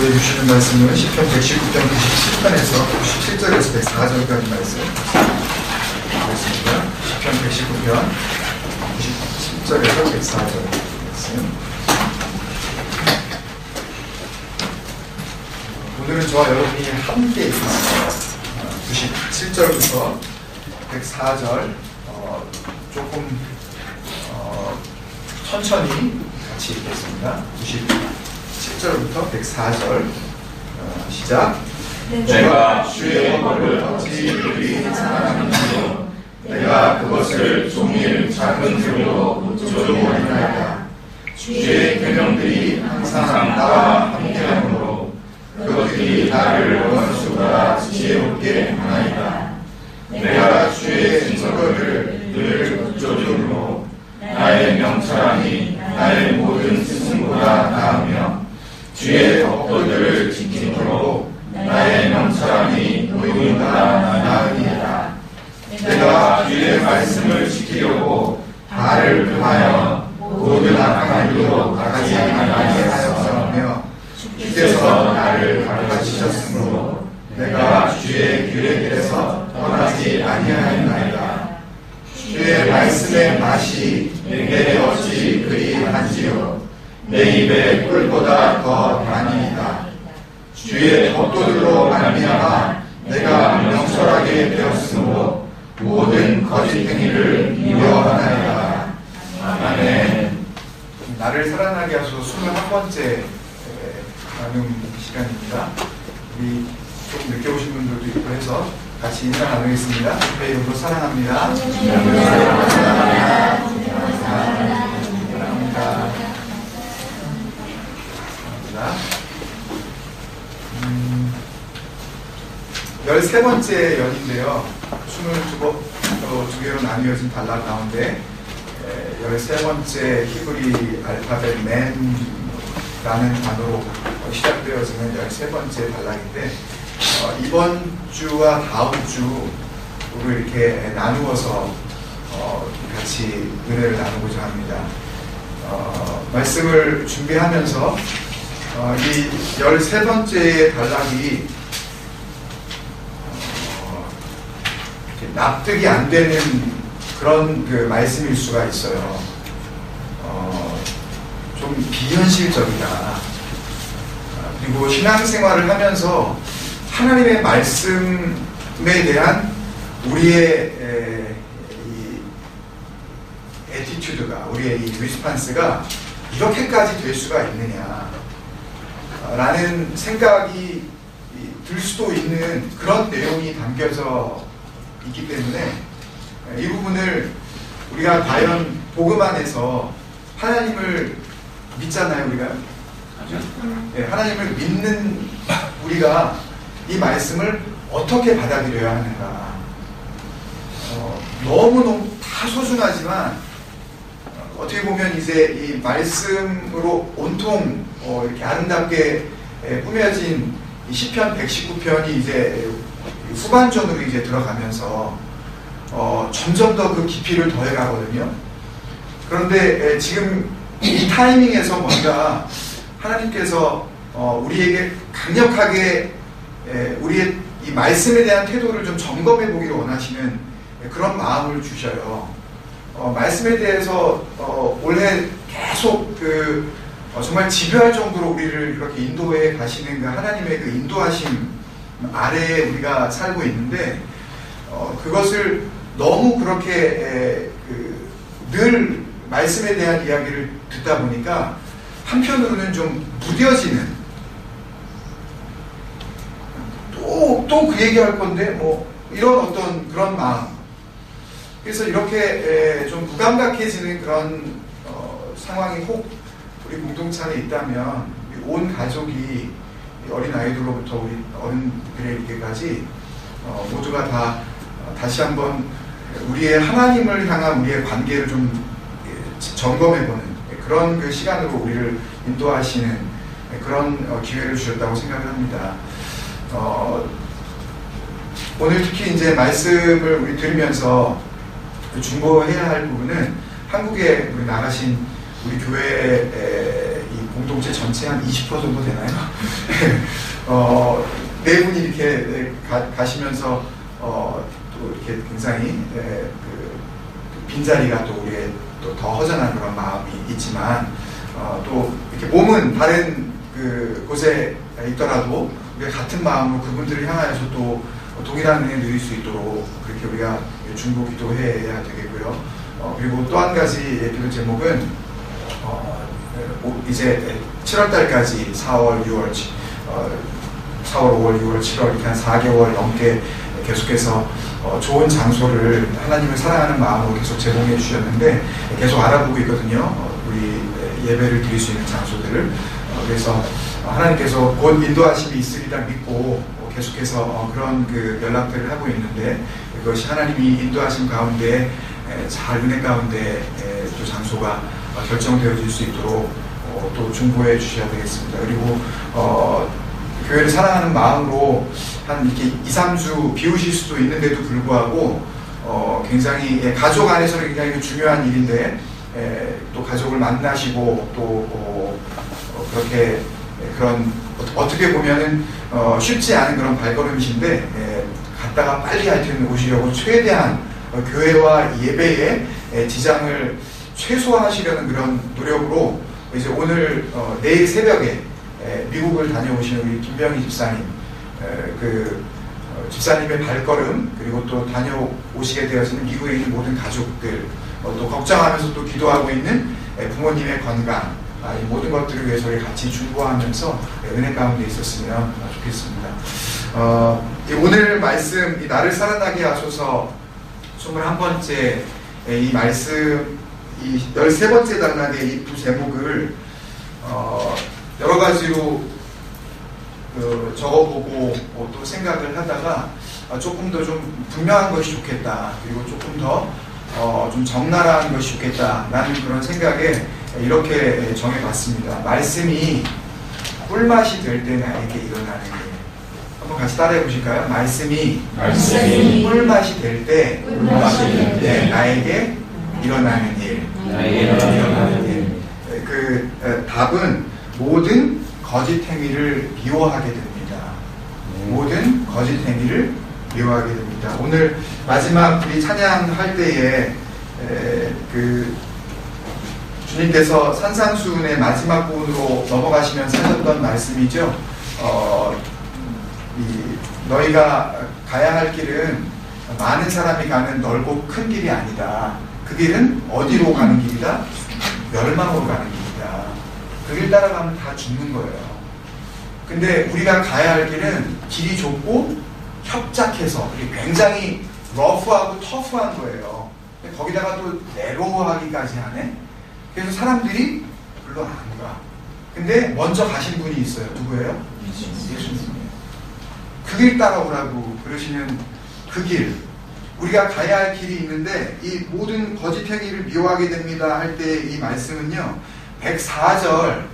주시는 말씀은 시편 119편 97편에서 97절에서 104절까지 말씀 보겠습니다. 시편 119편 97절에서 104절 말씀. 오늘은 저와 여러분이 함께 있습니다. 97절부터 104절 조금 천천히 같이 읽겠습니다. 97절부터 104절 시작. 내가 주의 법을 어찌 사랑하는지요. 내가 그것을 종일 작은 들로 조종하리이다. 주의 계명들이 항상 나와 함께하므로 그것들이 나를 원수보다 지혜롭게 하나이다. 내가 주의 증거를 늘 조종으로 나의 명철함이 나의 모든 스승보다 나으며 주의 법도들을 지킴으로 나의 명철함이 노인보다 나으니이다. 내가 주의 말씀을 지키려고 발을 금하여 모든 악한 일로 나가지 않게 하였으며 주께서 나를 가르치셨으므로 내가 주의 길의 길에서 떠나지 아니하였나이다. 주의 말씀의 맛이 내게 어찌 그리 한지요. 내 입에 꿀보다 더 다니이다. 주의 법도들로 말미암아 내가 명철하게 되었으므로 모든 거짓 행위를 미워하나이다. 아멘. 나를 사랑하게 하소서 21번째 나눔 시간입니다. 우리 조금 늦게 오신 분들도 있고 해서 같이 인사 나누겠습니다. 주의 이름으로 사랑합니다. 사랑합니다. 13번째 연인데요. 22개로 나뉘어진 단락 가운데 13번째 히브리 알파벳 맨라는 단어로 시작되어지는 13번째 단락인데 이번 주와 다음 주를 이렇게 나누어서 같이 은혜를 나누고자 합니다. 말씀을 준비하면서 이 13번째 단락이 납득이 안 되는 그런 그 말씀일 수가 있어요. 좀 비현실적이다. 그리고 신앙생활을 하면서 하나님의 말씀에 대한 우리의 이 애티튜드가, 우리의 이 리스판스가 이렇게까지 될 수가 있느냐 라는 생각이 들 수도 있는 그런 내용이 담겨져 있기 때문에 이 부분을 우리가 과연 복음 안에서 하나님을 믿잖아요. 우리가 하나님을 믿는 우리가 이 말씀을 어떻게 받아들여야 하는가. 너무너무 다 소중하지만 어떻게 보면 이제 이 말씀으로 온통 이렇게 아름답게 꾸며진 이 시편 119편이 이제 후반전으로 이제 들어가면서 점점 더 그 깊이를 더해가거든요. 그런데 지금 이 타이밍에서 뭔가 하나님께서 우리에게 강력하게 우리의 이 말씀에 대한 태도를 좀 점검해 보기를 원하시는 그런 마음을 주셔요. 말씀에 대해서 올해 계속 정말 집요할 정도로 우리를 그렇게 인도해 가시는 그 하나님의 그 인도하심 아래에 우리가 살고 있는데 그것을 너무 그렇게 늘 말씀에 대한 이야기를 듣다 보니까 한편으로는 좀 무뎌지는 또 그 얘기할 건데 뭐 이런 어떤 그런 마음. 그래서 이렇게 좀 무감각해지는 그런 상황이 혹 우리 공동체 안에 있다면 온 가족이 어린 아이들로부터 우리 어른들에게까지 모두가 다 다시 한번 우리의 하나님을 향한 우리의 관계를 좀 점검해보는 그런 그 시간으로 우리를 인도하시는 그런 기회를 주셨다고 생각을 합니다. 오늘 특히 이제 말씀을 우리 들으면서 중보해야 할 부분은 한국에 우리 나가신 우리 교회의 이 공동체 전체 한 20% 정도 되나요? 네 분이 이렇게 가시면서 또 이렇게 굉장히 그 빈자리가 또 우리의 또 더 허전한 그런 마음이 있지만 또 이렇게 몸은 다른 그 곳에 있더라도 우리가 같은 마음으로 그분들을 향하여서 또 동일한 은혜 누릴 수 있도록 그렇게 우리가 중보 기도해야 되겠고요. 그리고 또 한 가지 기도 제목은 이제 7월달까지 4월, 6월, 4월, 5월, 6월, 7월 이렇게 한 4개월 넘게 계속해서 좋은 장소를 하나님을 사랑하는 마음으로 계속 제공해 주셨는데 계속 알아보고 있거든요. 우리 예배를 드릴 수 있는 장소들을. 그래서 하나님께서 곧 인도하심이 있으리라 믿고 계속해서 그런 그 연락들을 하고 있는데 그것이 하나님이 인도하심 가운데 잘 은혜 가운데 또 장소가 결정되어질 수 있도록 또 중보해 주셔야 되겠습니다. 그리고 교회를 사랑하는 마음으로 한 이렇게 2, 3주 비우실 수도 있는데도 불구하고 굉장히 가족 안에서는 굉장히 중요한 일인데 또 가족을 만나시고 또 그렇게 그런 어떻게 보면은 쉽지 않은 그런 발걸음이신데 갔다가 빨리 하여튼 오시려고 최대한 교회와 예배에 지장을 최소화하시려는 그런 노력으로 이제 오늘 내일 새벽에 미국을 다녀오시는 우리 김병희 집사님 집사님의 발걸음 그리고 또 다녀오시게 되어서는 미국에 있는 모든 가족들 또 걱정하면서 또 기도하고 있는 부모님의 건강 이 모든 것들을 위해서 같이 중보하면서 은혜 가운데 있었으면 좋겠습니다. 오늘 말씀 나를 살아나게 하소서 21번째 이 말씀 이 13번째 단락의 이 두 제목을 여러 가지로 적어보고 또 생각을 하다가 조금 더 좀 분명한 것이 좋겠다. 그리고 조금 더 좀 적나라한 것이 좋겠다라는 그런 생각에 이렇게 정해봤습니다. 말씀이 꿀맛이 될 때 나에게 일어나는 일. 한번 같이 따라해 보실까요? 말씀이 꿀맛이 될 때 나에게 일어나는 일. 그 답은 모든 거짓 행위를 미워하게 됩니다. 모든 거짓 행위를 미워하게 됩니다. 오늘 마지막 우리 찬양할 때에 그 주님께서 산상수훈의 마지막 부분으로 넘어가시면서 하셨던 말씀이죠. 너희가 가야 할 길은 많은 사람이 가는 넓고 큰 길이 아니다. 그 길은 어디로 가는 길이다? 멸망으로 가는 길이다. 그 길 따라가면 다 죽는 거예요. 근데 우리가 가야 할 길은 길이 좁고 협착해서 굉장히 러프하고 터프한 거예요. 거기다가 또 내로우하기까지 하네. 그래서 사람들이 별로 안 가. 근데 먼저 가신 분이 있어요. 누구예요? 예수님이에요. 그 길 따라오라고 그러시는 그 길. 우리가 가야 할 길이 있는데 이 모든 거짓 행위를 미워하게 됩니다 할 때 이 말씀은요. 104절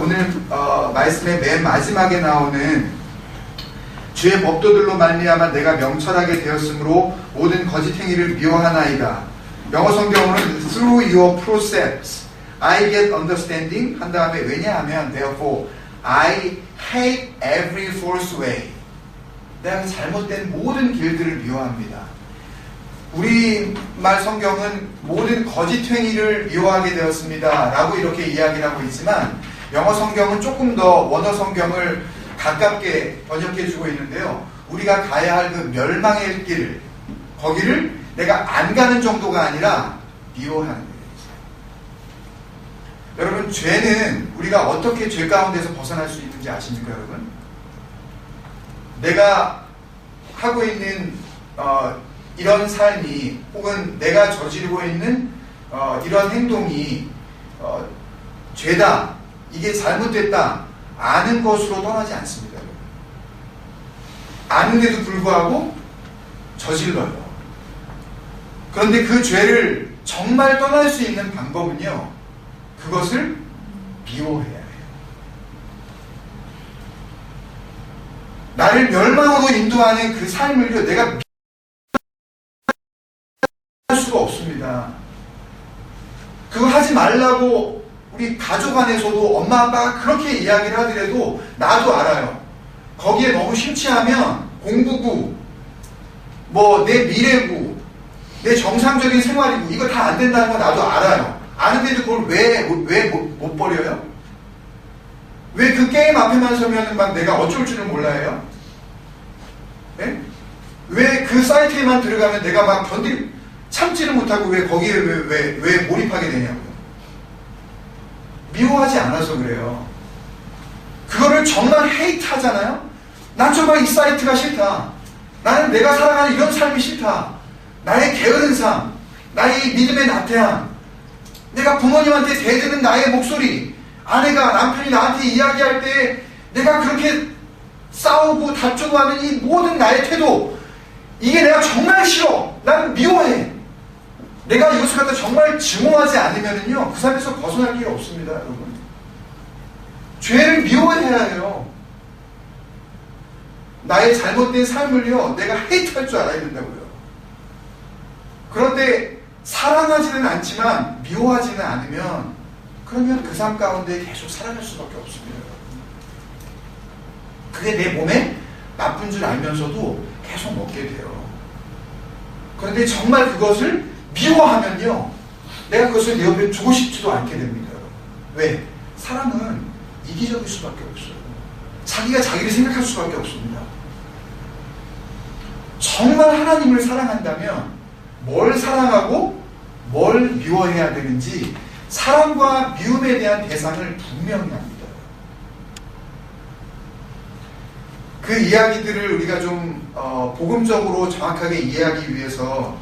오늘 말씀의 맨 마지막에 나오는 주의 법도들로 말미암아 내가 명철하게 되었으므로 모든 거짓 행위를 미워하나이다. 영어 성경으로는 through your precepts I get understanding 한 다음에 왜냐하면 therefore I hate every false way. 내가 잘못된 모든 길들을 미워합니다. 우리말 성경은 모든 거짓 행위를 미워하게 되었습니다 라고 이렇게 이야기를 하고 있지만 영어 성경은 조금 더 원어 성경을 가깝게 번역해주고 있는데요. 우리가 가야 할 그 멸망의 길, 거기를 내가 안 가는 정도가 아니라 미워하는 거예요. 여러분, 죄는 우리가 어떻게 죄 가운데서 벗어날 수 있는지 아십니까, 여러분? 내가 하고 있는 이런 삶이 혹은 내가 저지르고 있는 이런 행동이 죄다, 이게 잘못됐다 아는 것으로 떠나지 않습니다. 아는데도 불구하고 저질러요. 그런데 그 죄를 정말 떠날 수 있는 방법은요, 그것을 미워해야 해요. 나를 멸망으로 인도하는 그 삶을요, 내가 할 수가 없습니다. 그거 하지 말라고 우리 가족 안에서도 엄마 아빠가 그렇게 이야기를 하더라도 나도 알아요. 거기에 너무 심취하면 공부고 뭐 내 미래고 내 정상적인 생활이고 이거 다 안 된다는 거 나도 알아요. 아는데도 그걸 왜 못 버려요? 왜 그 게임 앞에만 서면 막 내가 어쩔 줄을 몰라요? 네? 왜 그 사이트에만 들어가면 내가 막 참지를 못하고 왜 거기에 왜 몰입하게 되냐고요? 미워하지 않아서 그래요. 그거를 정말 헤이트 하잖아요? 난 정말 이 사이트가 싫다. 나는 내가 살아가는 이런 삶이 싫다. 나의 게으른 삶, 나의 믿음의 나태함, 내가 부모님한테 대드는 나의 목소리, 아내가 남편이 나한테 이야기할 때 내가 그렇게 싸우고 다투고 하는 이 모든 나의 태도, 이게 내가 정말 싫어. 나는 미워해. 내가 이것을 갖다 정말 증오하지 않으면요 그 삶에서 벗어날 길이 없습니다, 여러분. 죄를 미워해야 해요. 나의 잘못된 삶을요 내가 헤이트할 줄 알아야 된다고요. 그런데 사랑하지는 않지만 미워하지는 않으면 그러면 그 삶 가운데 계속 살아갈 수밖에 없습니다. 그게 내 몸에 나쁜 줄 알면서도 계속 먹게 돼요. 그런데 정말 그것을 미워하면요 내가 그것을 내 옆에 두고 싶지도 않게 됩니다. 왜? 사람은 이기적일 수밖에 없어요. 자기가 자기를 생각할 수밖에 없습니다. 정말 하나님을 사랑한다면 뭘 사랑하고 뭘 미워해야 되는지 사랑과 미움에 대한 대상을 분명히 합니다. 그 이야기들을 우리가 좀 복음적으로 정확하게 이해하기 위해서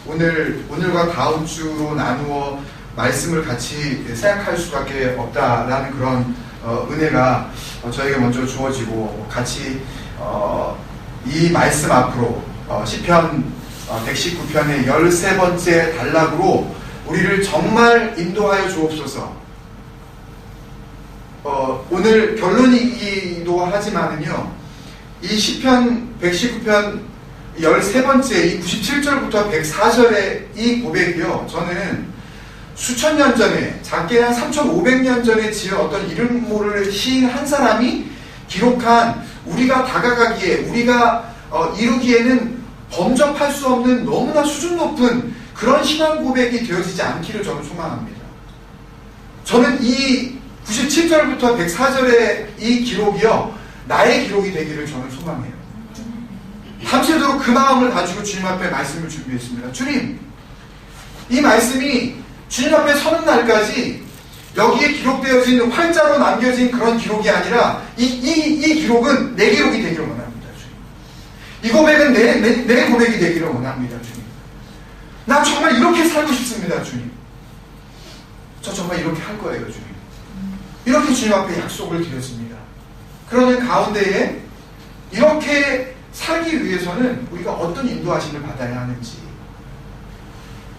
오늘과 다음 주로 나누어 말씀을 같이 생각할 수밖에 없다라는 그런 은혜가 저에게 먼저 주어지고 같이 이 말씀 앞으로 시편 119편의 13번째 단락으로 우리를 정말 인도하여 주옵소서. 오늘 결론이기도 하지만은요 이 시편 119편 13번째 이 97절부터 104절의 이 고백이요 저는 수천 년 전에 작게 한 3,500년 전에 지은 어떤 이름 모를 시인 한 사람이 기록한 우리가 다가가기에 우리가 이루기에는 범접할 수 없는 너무나 수준 높은 그런 신앙 고백이 되어지지 않기를 저는 소망합니다. 저는 이 97절부터 104절의 이 기록이요 나의 기록이 되기를 저는 소망해요. 밤새도록 그 마음을 가지고 주님 앞에 말씀을 준비했습니다. 주님, 이 말씀이 주님 앞에 서는 날까지 여기에 기록되어진 활자로 남겨진 그런 기록이 아니라 이 기록은 내 기록이 되기를 원합니다. 주님. 이 고백은 내 고백이 되기를 원합니다. 주님. 나 정말 이렇게 살고 싶습니다. 주님. 저 정말 이렇게 할 거예요. 주님. 이렇게 주님 앞에 약속을 드렸습니다. 그러는 가운데에 이렇게 살기 위해서는 우리가 어떤 인도하심을 받아야 하는지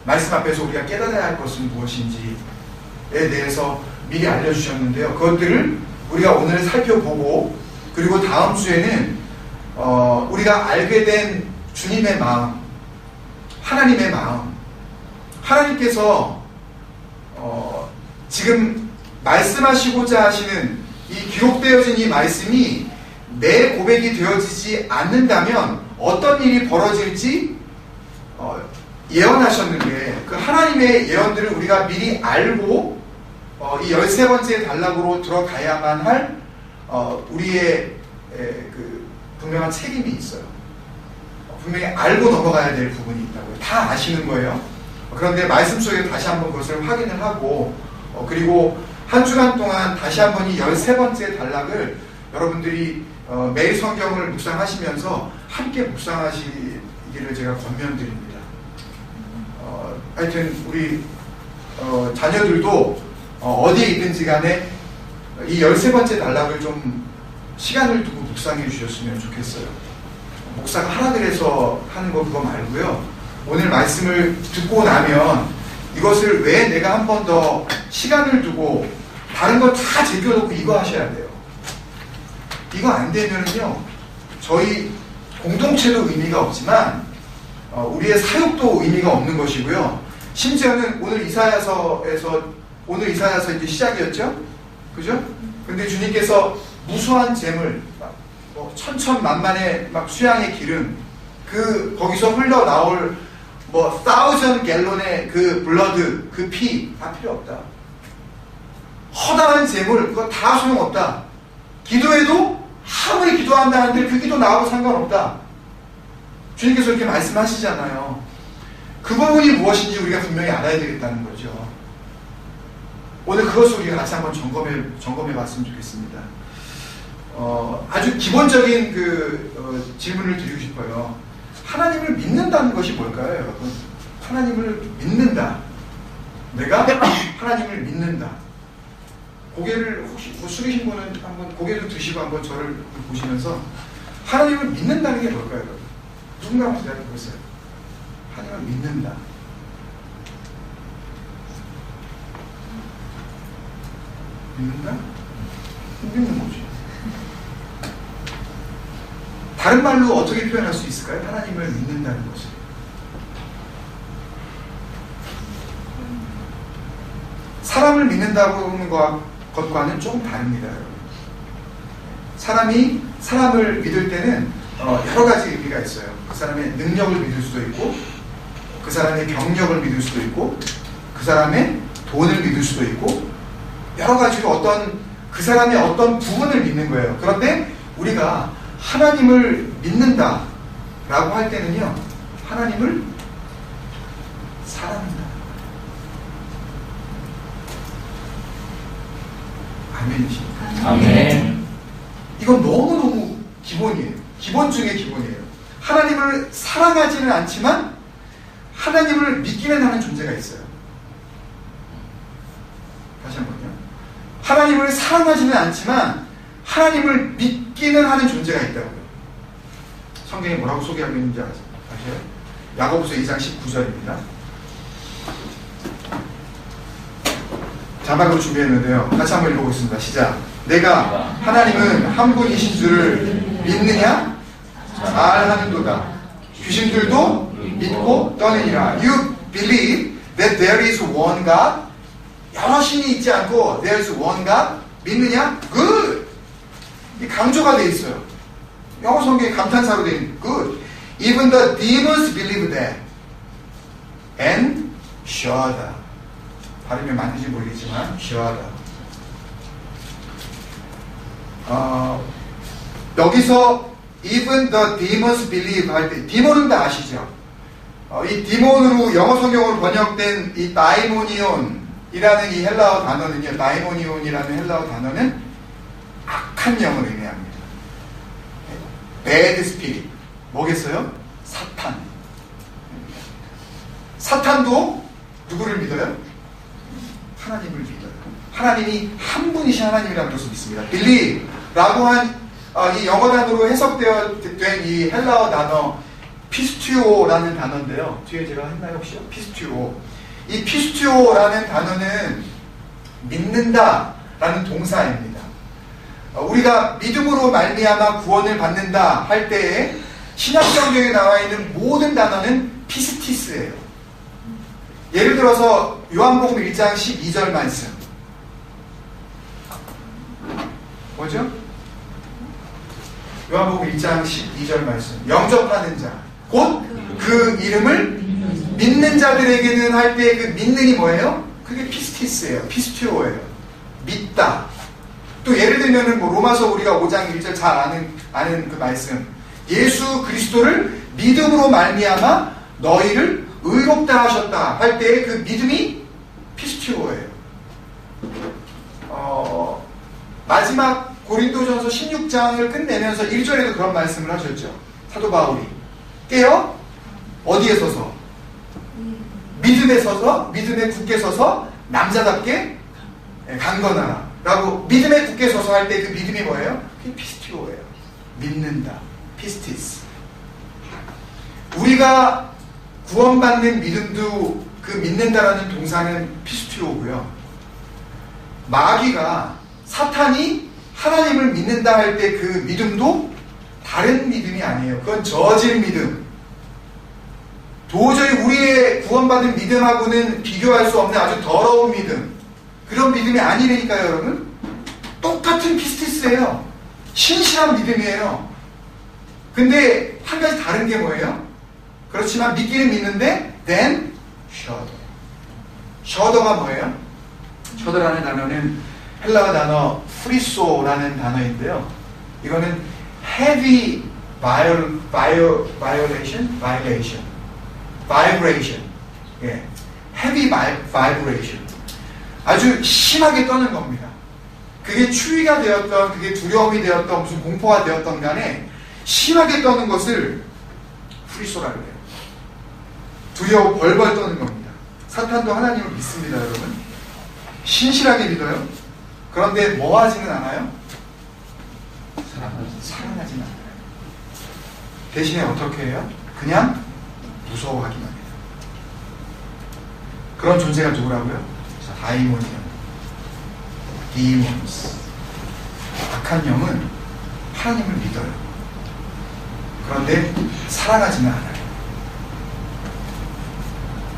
말씀 앞에서 우리가 깨달아야 할 것은 무엇인지에 대해서 미리 알려주셨는데요. 그것들을 우리가 오늘 살펴보고 그리고 다음 주에는 우리가 알게 된 주님의 마음, 하나님의 마음, 하나님께서 지금 말씀하시고자 하시는 이 기록되어진 이 말씀이 내 고백이 되어지지 않는다면 어떤 일이 벌어질지 예언하셨는데 그 하나님의 예언들을 우리가 미리 알고 이 13번째 단락으로 들어가야만 할 우리의 그 분명한 책임이 있어요. 분명히 알고 넘어가야 될 부분이 있다고요. 다 아시는 거예요. 그런데 말씀 속에 다시 한번 그것을 확인을 하고 그리고 한 주간 동안 다시 한번 이 13번째 단락을 여러분들이 매일 성경을 묵상하시면서 함께 묵상하시기를 제가 권면드립니다. 하여튼 우리 자녀들도 어디에 있든지 간에 이 13번째 단락을 좀 시간을 두고 묵상해 주셨으면 좋겠어요. 목사가 하라 그래서 하는 거 그거 말고요. 오늘 말씀을 듣고 나면 이것을 왜 내가 한 번 더 시간을 두고 다른 거 다 제껴놓고 이거 하셔야 돼요. 이거 안 되면요 저희 공동체도 의미가 없지만 우리의 사역도 의미가 없는 것이고요. 심지어는 오늘 이사야서에서 오늘 이사야서 이제 시작이었죠? 그죠? 근데 주님께서 무수한 재물, 뭐 천천만만의 막 수양의 기름, 거기서 흘러나올 뭐 1000갤론의 그 블러드, 그 피 다 필요 없다. 허다한 재물, 그거 다 소용없다. 기도해도 아무리 기도한다 한들 그 기도 나하고 상관없다. 주님께서 이렇게 말씀하시잖아요. 그 부분이 무엇인지 우리가 분명히 알아야 되겠다는 거죠. 오늘 그것을 우리가 같이 한번 점검해 봤으면 좋겠습니다. 아주 기본적인 질문을 드리고 싶어요. 하나님을 믿는다는 것이 뭘까요, 여러분? 하나님을 믿는다. 내가 하나님을 믿는다. 고개를 혹시 숙이신 분은 한번 고개를 드시고 한번 저를 보시면서 하나님을 믿는다는 게 뭘까요, 여러분? 누군가 한번 대답해 보세요. 하나님을 믿는다. 믿는다? 믿는 거죠. 다른 말로 어떻게 표현할 수 있을까요? 하나님을 믿는다는 것을. 사람을 믿는다고 하는 것과는 조금 다릅니다, 여러분. 사람이 사람을 믿을 때는 여러 가지 의미가 있어요. 그 사람의 능력을 믿을 수도 있고, 그 사람의 경력을 믿을 수도 있고, 그 사람의 돈을 믿을 수도 있고, 여러 가지로 그 사람의 어떤 부분을 믿는 거예요. 그런데 우리가 하나님을 믿는다 라고 할 때는요, 하나님을 사랑한다. 아멘이십니까? 아멘. 이건 너무너무 기본이에요. 기본 중에 기본이에요. 하나님을 사랑하지는 않지만 하나님을 믿기는 하는 존재가 있어요. 다시 한번요. 하나님을 사랑하지는 않지만 하나님을 믿기는 하는 존재가 있다고요. 성경에 뭐라고 소개하고 있는지 아세요? 야고보서 2장 19절입니다. 자막으로 준비했는데요. 같이 한번 읽어보겠습니다. 시작. 내가 하나님은 한 분이신 줄을 믿느냐? 잘 하는도다. 귀신들도 믿고 떠느니라. You believe that there is one God? 여러 신이 있지 않고 there is one God? 믿느냐? Good! 이 강조가 되어 있어요. 영어 성경에 감탄사로 되어 있는 Good. Even the demons believe that. And shudder. 발음이 맞는지 모르겠지만 shudder. 여기서 even the demons believe 할 때 디몬은 다 아시죠? 이 디몬으로 영어 성경으로 번역된 이 다이모니온이라는 이 헬라어 단어는요, 다이모니온이라는 헬라어 단어는 악한 영을 의미합니다. bad spirit. 뭐겠어요? 사탄. 사탄도 누구를 믿어요? 하나님을 믿어요. 하나님이 한 분이신 하나님이라는 것을 믿습니다. believe라고 한 이 영어 단어로 해석되어 된 이 헬라어 단어 피스튜오라는 단어인데요. 뒤에 제가 했나요 혹시? 피스튜오. 이 피스튜오라는 단어는 믿는다라는 동사입니다. 우리가 믿음으로 말미암아 구원을 받는다 할 때에 신약성경에 나와 있는 모든 단어는 피스티스예요. 예를 들어서 요한복음 1장 12절 말씀. 뭐죠? 요한복음 1장 12절 말씀. 영접하는 자, 곧 그 이름을 믿는 자들에게는 할 때 그 믿는이 뭐예요? 그게 피스티스예요. 피스튜오예요. 믿다. 또 예를 들면은 뭐 로마서 우리가 5장 1절 잘 아는 그 말씀. 예수 그리스도를 믿음으로 말미암아 너희를 의롭다 하셨다 할 때의 그 믿음이 피스튜오예요. 마지막 고린도전서 16장을 끝내면서 1절에도 그런 말씀을 하셨죠. 사도 바울이 깨어 어디에 서서? 믿음에 서서, 믿음에 굳게 서서 남자답게 강건하라 라고 믿음에 굳게 서서 할 때 그 믿음이 뭐예요? 그게 피스티오예요. 믿는다. 피스티스. 우리가 구원받는 믿음도 그 믿는다라는 동사는 피스티오고요. 마귀가 사탄이 하나님을 믿는다 할 때 그 믿음도 다른 믿음이 아니에요. 그건 저질 믿음. 도저히 우리의 구원받은 믿음하고는 비교할 수 없는 아주 더러운 믿음. 그런 믿음이 아니라니까요, 여러분. 똑같은 피스티스예요. 신실한 믿음이에요. 근데 한 가지 다른 게 뭐예요? 그렇지만 믿기는 믿는데 then shudder. shudder가 뭐예요? shudder라는 단어는 헬라어 단어 프리소라는 단어인데요. 이거는 heavy violation. 예. heavy vibration. 아주 심하게 떠는 겁니다. 그게 추위가 되었던, 그게 두려움이 되었던, 무슨 공포가 되었던 간에 심하게 떠는 것을 프리소라고 해요. 두려워 벌벌 떠는 겁니다. 사탄도 하나님을 믿습니다, 여러분. 신실하게 믿어요. 그런데 뭐 하지는 않아요? 사랑하지는 않아요. 대신에 어떻게 해요? 그냥 무서워하기만 해요. 그런 존재가 누구라고요? 다이몬이요. 디몬스. 악한 영은 하나님을 믿어요. 그런데 사랑하지는 않아요.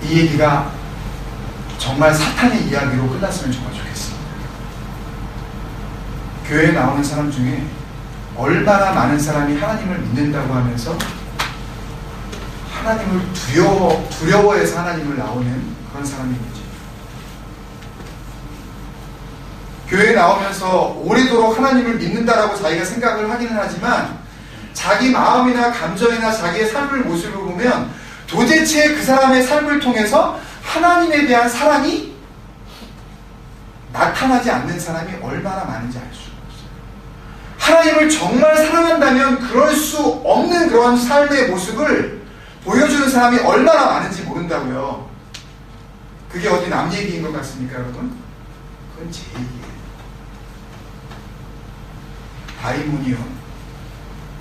이 얘기가 정말 사탄의 이야기로 끝났으면 정말 좋겠습니다. 교회에 나오는 사람 중에 얼마나 많은 사람이 하나님을 믿는다고 하면서 하나님을 두려워해서 하나님을 나오는 그런 사람이 있는지. 교회에 나오면서 오래도록 하나님을 믿는다라고 자기가 생각을 하기는 하지만 자기 마음이나 감정이나 자기의 삶을 모습을 보면 도대체 그 사람의 삶을 통해서 하나님에 대한 사랑이 나타나지 않는 사람이 얼마나 많은지 알 수가 없어요. 하나님을 정말 사랑한다면 그럴 수 없는 그런 삶의 모습을 보여주는 사람이 얼마나 많은지 모른다고요. 그게 어디 남 얘기인 것 같습니까, 여러분? 그건 제 얘기예요. 다이몬이요.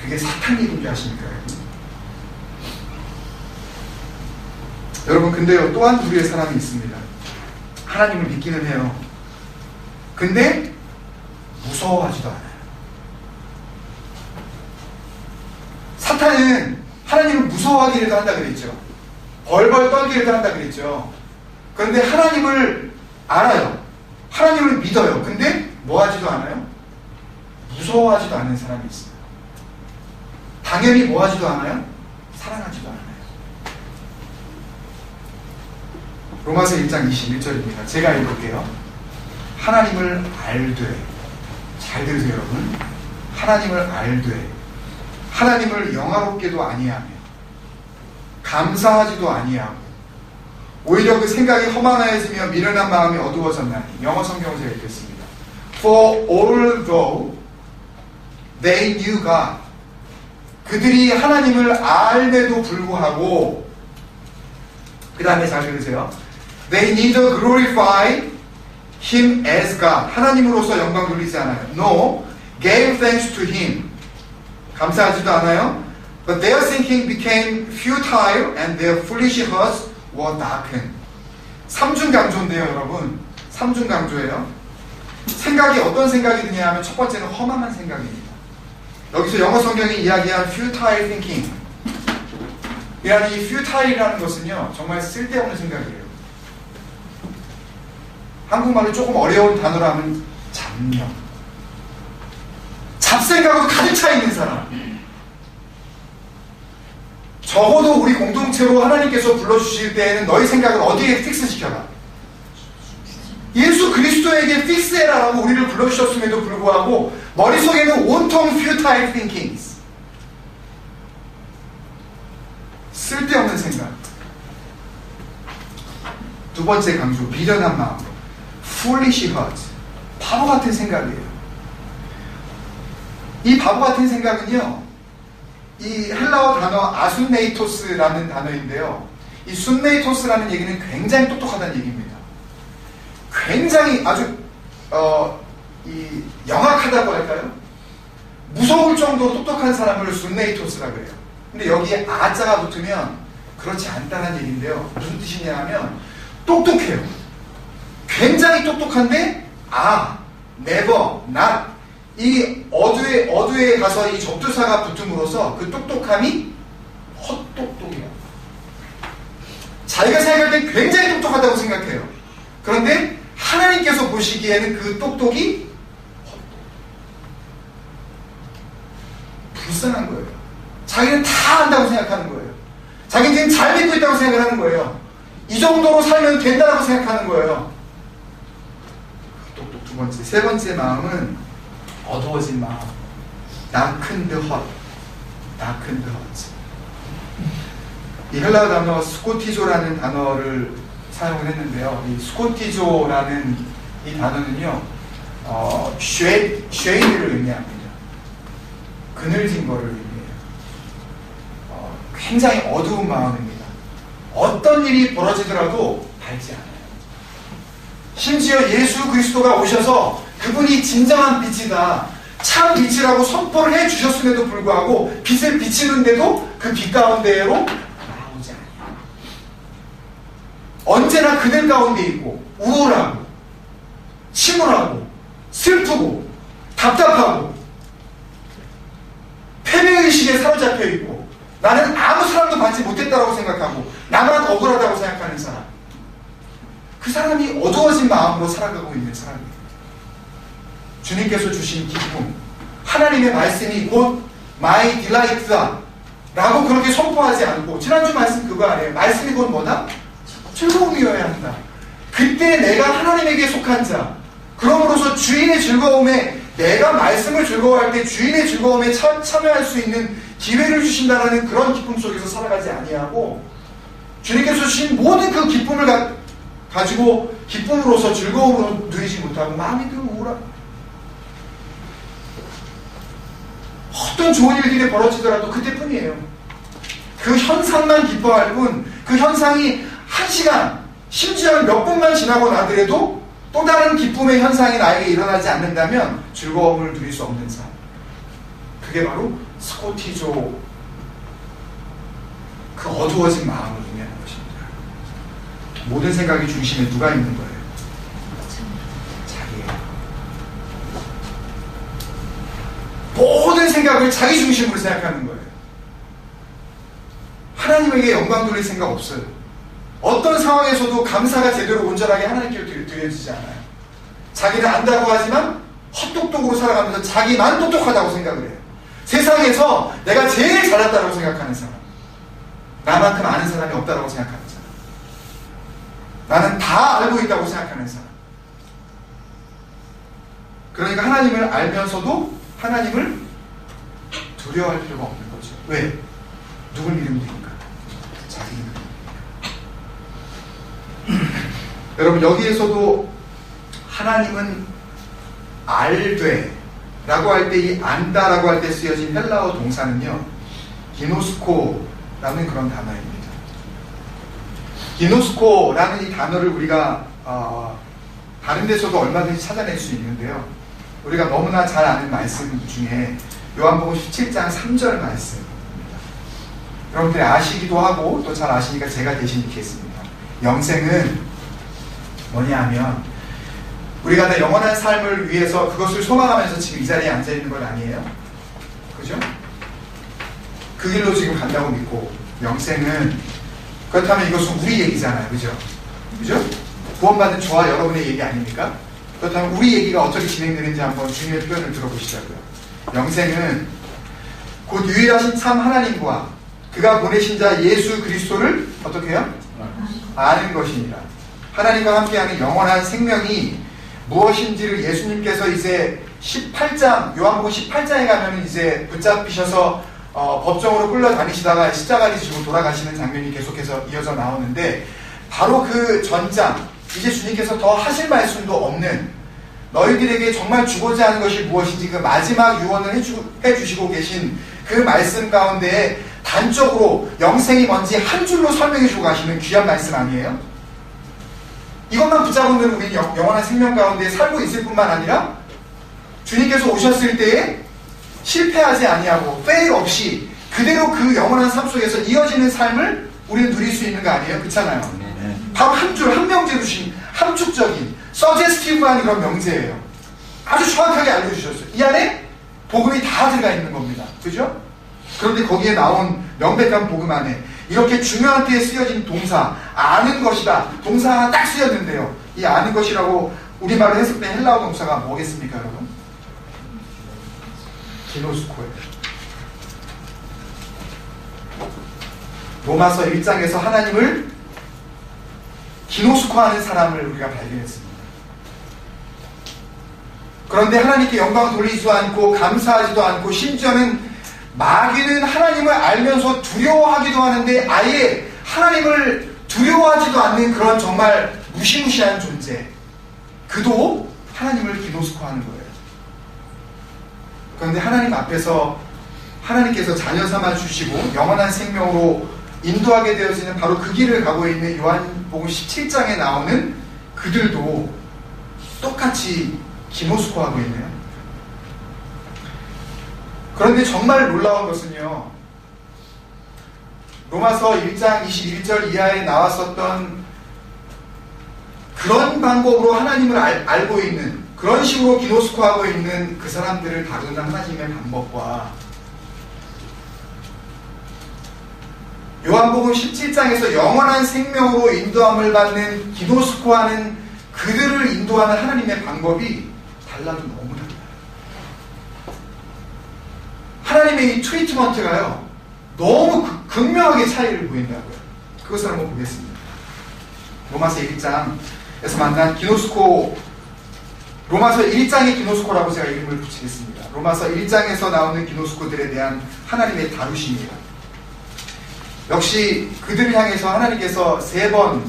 그게 사탄 얘기인 줄 아십니까, 여러분? 여러분, 근데요, 또한 우리의 사람이 있습니다. 하나님을 믿기는 해요. 근데 무서워하지도 않아요. 사탄은 하나님을 무서워하기라도 한다 그랬죠. 벌벌 떨기라도 한다 그랬죠. 그런데 하나님을 알아요. 하나님을 믿어요. 근데 뭐 하지도 않아요? 무서워하지도 않는 사람이 있어요. 당연히 뭐 하지도 않아요? 사랑하지도 않아요. 로마서 1장 21절입니다. 제가 읽을게요. 하나님을 알되, 잘 들으세요, 여러분. 하나님을 알되 하나님을 영화롭게도 아니하며 감사하지도 아니하고 오히려 그 생각이 허망하여지며 미련한 마음이 어두워졌나니. 영어 성경을 제가 읽겠습니다. For although they knew God, 그들이 하나님을 알매도 불구하고, 그 다음에 잘 들으세요. They neither glorify Him as God, 하나님으로서 영광 돌리지 않아요. No, gave thanks to Him, 감사하지도 않아요. But their thinking became futile and their foolish hearts were darkened. 삼중 강조인데요, 여러분. 삼중 강조예요. 생각이 어떤 생각이 드냐 하면 첫 번째는 허망한 생각입니다. 여기서 영어 성경이 이야기한 futile thinking, 이라는 이 futile이라는 것은요, 정말 쓸데없는 생각이에요. 한국말로 조금 어려운 단어로 하면 잡념. 잡생각으로 가득 차 있는 사람. 적어도 우리 공동체로 하나님께서 불러주실 때에는 너희 생각을 어디에 픽스시켜라. 예수 그리스도에게 픽스해라라고 우리를 불러주셨음에도 불구하고 머릿속에는 온통 futile thinkings, 쓸데없는 생각. 두 번째 강조, 미련한 마음, foolish heart, 바보 같은 생각이에요. 이 바보 같은 생각은요, 이 헬라어 단어 아순네이토스라는 단어인데요, 이 순네이토스라는 얘기는 굉장히 똑똑하다는 얘기입니다. 굉장히 아주 이 영악하다고 할까요? 무서울 정도로 똑똑한 사람을 순네이토스라고 해요. 근데 여기에 아자가 붙으면 그렇지 않다는 얘기인데요, 무슨 뜻이냐 하면 똑똑해요. 굉장히 똑똑한데 never, not, 이 어두에 가서 이 접두사가 붙음으로써 그 똑똑함이 헛똑똑이야. 자기가 생각할 때 굉장히 똑똑하다고 생각해요. 그런데 하나님께서 보시기에는 그 똑똑이 불쌍한 거예요. 자기는 다 안다고 생각하는 거예요. 자기는 지금 잘 믿고 있다고 생각하는 거예요. 이 정도로 살면 된다고 생각하는 거예요. 똑똑 두 번째. 세 번째 마음은 어두워진 마음. darkened heart. darkened heart. 이 헬라어 단어 스코티조라는 단어를 사용을 했는데요. 이 스코티조라는 이 단어는요, 쉐이드를 의미합니다. 그늘진 거를 의미해요. 굉장히 어두운 마음입니다. 어떤 일이 벌어지더라도 밝지 않아요. 심지어 예수 그리스도가 오셔서 그분이 진정한 빛이다, 참 빛이라고 선포를 해주셨음에도 불구하고 빛을 비치는데도 그 빛 가운데로 나오지 않아요. 언제나 그늘 가운데 있고 우울하고 침울하고 슬프고 답답하고 패배의식에 사로잡혀 있고 나는 아무 사랑도 받지 못했다고 생각하고 나만 억울하다고 생각하는 사람, 그 사람이 어두워진 마음으로 살아가고 있는 사람이에요. 주님께서 주신 기쁨, 하나님의 말씀이 곧 my delight다 라고 그렇게 선포하지 않고, 지난주 말씀 그거 아니에요. 말씀이 곧 뭐다? 즐거움이어야 한다. 그때 내가 하나님에게 속한 자, 그러므로서 주인의 즐거움에, 내가 말씀을 즐거워할 때 주인의 즐거움에 참여할 수 있는 기회를 주신다는 그런 기쁨 속에서 살아가지 아니하고, 주님께서 주신 모든 그 기쁨을 가지고 기쁨으로서 즐거움으로 누리지 못하고 마음이 늘 우울하고, 어떤 좋은 일들이 벌어지더라도 그때뿐이에요. 그 현상만 기뻐할 뿐, 그 현상이 1시간, 심지어 몇 분만 지나고 나더라도 또 다른 기쁨의 현상이 나에게 일어나지 않는다면 즐거움을 누릴 수 없는 삶. 그게 바로 스코티조, 그 어두워진 마음을 의미하는 것입니다. 모든 생각의 중심에 누가 있는 거예요? 자기예요. 모든 생각을 자기 중심으로 생각하는 거예요. 하나님에게 영광 돌릴 생각 없어요. 어떤 상황에서도 감사가 제대로 온전하게 하나님께 드려지지 않아요. 자기는 안다고 하지만 헛똑똑으로 살아가면서 자기만 똑똑하다고 생각을 해요. 세상에서 내가 제일 잘났다고 생각하는 사람, 나만큼 아는 사람이 없다고 생각하는 사람, 나는 다 알고 있다고 생각하는 사람. 그러니까 하나님을 알면서도 하나님을 두려워할 필요가 없는 거죠. 왜? 누굴 믿으면 되니까. 자기 믿으면 되니까. 여러분, 여기에서도 하나님은 알되 라고 할 때, 이 안다라고 할 때 쓰여진 헬라어 동사는요, 기노스코라는 그런 단어입니다. 기노스코라는 이 단어를 우리가 다른 데서도 얼마든지 찾아낼 수 있는데요, 우리가 너무나 잘 아는 말씀 중에 요한복음 17장 3절 말씀입니다. 여러분들이 아시기도 하고 또 잘 아시니까 제가 대신 읽겠습니다. 영생은 뭐냐 하면, 우리가 다 영원한 삶을 위해서 그것을 소망하면서 지금 이 자리에 앉아있는 건 아니에요. 그죠? 그 길로 지금 간다고 믿고, 영생은, 그렇다면 이것은 우리 얘기잖아요. 그죠? 그죠? 구원받은 저와 여러분의 얘기 아닙니까? 그렇다면 우리 얘기가 어떻게 진행되는지 한번 주님의 표현을 들어보시자고요. 영생은 곧 유일하신 참 하나님과 그가 보내신 자 예수 그리스도를 어떻게 해요? 아는 것이니라. 하나님과 함께하는 영원한 생명이 무엇인지를 예수님께서 이제 18장, 요한복음 18장에 가면 이제 붙잡히셔서 법정으로 끌려다니시다가 십자가를 지고 돌아가시는 장면이 계속해서 이어져 나오는데, 바로 그 전장, 이제 주님께서 더 하실 말씀도 없는, 너희들에게 정말 주고자 하는 것이 무엇인지 그 마지막 유언을 해주시고 계신 그 말씀 가운데 단적으로 영생이 뭔지 한 줄로 설명해주고 가시는 귀한 말씀 아니에요? 이것만 붙잡으면 우리는 영원한 생명 가운데 살고 있을 뿐만 아니라 주님께서 오셨을 때에 실패하지 아니하고 페일 없이 그대로 그 영원한 삶 속에서 이어지는 삶을 우리는 누릴 수 있는 거 아니에요? 그렇잖아요. 바로 한 줄, 한 명제로 주신 함축적인 서제스티브한 그런 명제예요. 아주 정확하게 알려주셨어요. 이 안에 복음이 다 들어가 있는 겁니다. 그죠? 그런데 거기에 나온 명백한 복음 안에 이렇게 중요한 때에 쓰여진 동사, 아는 것이다, 동사 하나 딱 쓰였는데요, 이 아는 것이라고 우리말로 해석된 헬라어 동사가 뭐겠습니까, 여러분? 기노스코예요. 로마서 1장에서 하나님을 기노스코하는 사람을 우리가 발견했습니다. 그런데 하나님께 영광 돌리지도 않고 감사하지도 않고 심지어는 마귀는 하나님을 알면서 두려워하기도 하는데 아예 하나님을 두려워하지도 않는 그런 정말 무시무시한 존재, 그도 하나님을 기노스코하는 거예요. 그런데 하나님 앞에서 하나님께서 자녀 삼아 주시고 영원한 생명으로 인도하게 되어지는 바로 그 길을 가고 있는 요한복음 17장에 나오는 그들도 똑같이 기노스코하고 있네요. 그런데 정말 놀라운 것은요, 로마서 1장 21절 이하에 나왔었던 그런 방법으로 하나님을 알고 있는, 그런 식으로 기노스코하고 있는 그 사람들을 다루는 하나님의 방법과 요한복음 17장에서 영원한 생명으로 인도함을 받는 기노스코하는 그들을 인도하는 하나님의 방법이 달라도 너무 달라요. 하나님의 이 트리트먼트가요, 너무 극명하게 차이를 보인다고요. 그것을 한번 보겠습니다. 로마서 1장에서 만난 기노스코, 로마서 1장의 기노스코라고 제가 이름을 붙이겠습니다. 로마서 1장에서 나오는 기노스코들에 대한 하나님의 다루심이에요. 역시 그들을 향해서 하나님께서 3번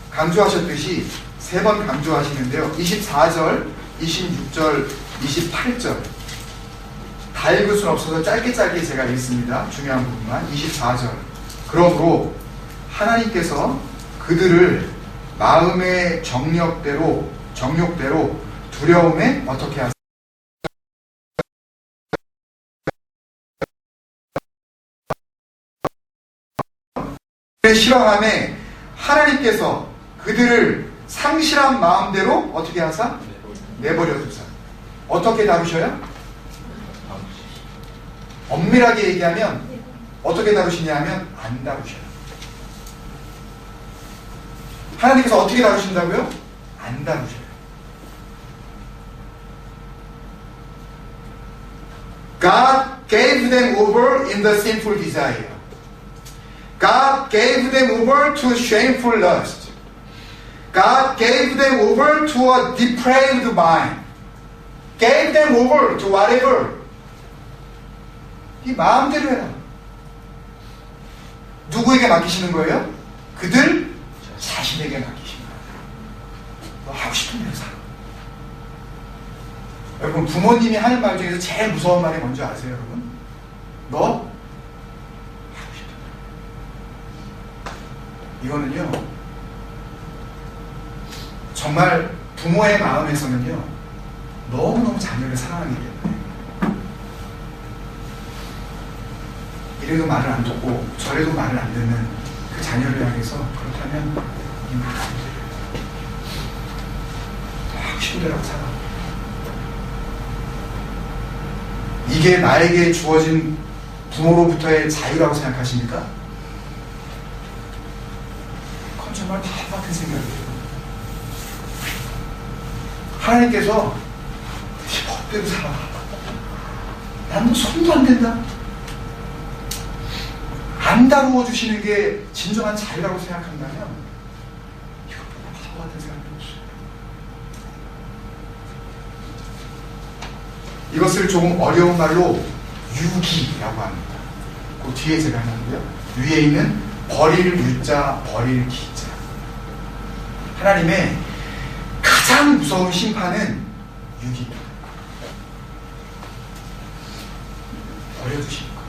강조하셨듯이 3번 강조하시는데요. 24절, 26절, 28절. 다 읽을 수는 없어서 짧게 제가 읽습니다. 중요한 부분만. 24절. 그러므로 하나님께서 그들을 마음의 정욕대로 두려움에 어떻게 하세요? 실험함에 하나님께서 그들을 상실한 마음대로 어떻게 하사? 내버려 두사. 어떻게 다루셔요? 엄밀하게 얘기하면 어떻게 다루시냐 하면 안 다루셔요. 하나님께서 어떻게 다루신다고요? 안 다루셔요. God gave them over in the sinful desire. God gave them over to shameful lust. God gave them over to a depraved mind. Gave them over to whatever. 이 마음대로 해라. 누구에게 맡기시는 거예요? 그들 자신에게 맡기시는 거예요. 너 하고 싶은 대로 살아. 여러분, 부모님이 하는 말 중에서 제일 무서운 말이 뭔지 아세요, 여러분? 너 이거는요, 정말 부모의 마음에서는요, 너무너무 자녀를 사랑하기 때문에 이래도 말을 안 듣고 저래도 말을 안 듣는 그 자녀를 향해서 그렇다면 이 말을 안 들려요. 하고 싶은 대로 살아. 이게 나에게 주어진 부모로부터의 자유라고 생각하십니까? 그건 정말 바보 같은 생각이에요. 하나님께서 네 법대로 살아. 나는 손도 안 된다. 안 다루어 주시는 게 진정한 자유라고 생각한다면 이것보다 바보 같은 생각이 없어요. 이것을 조금 어려운 말로 유기라고 합니다. 그 뒤에 제가 하는데요. 위에 있는 버릴 유자, 버릴 기자. 하나님의 가장 무서운 심판은 유기입니다. 버려주시는 거예요.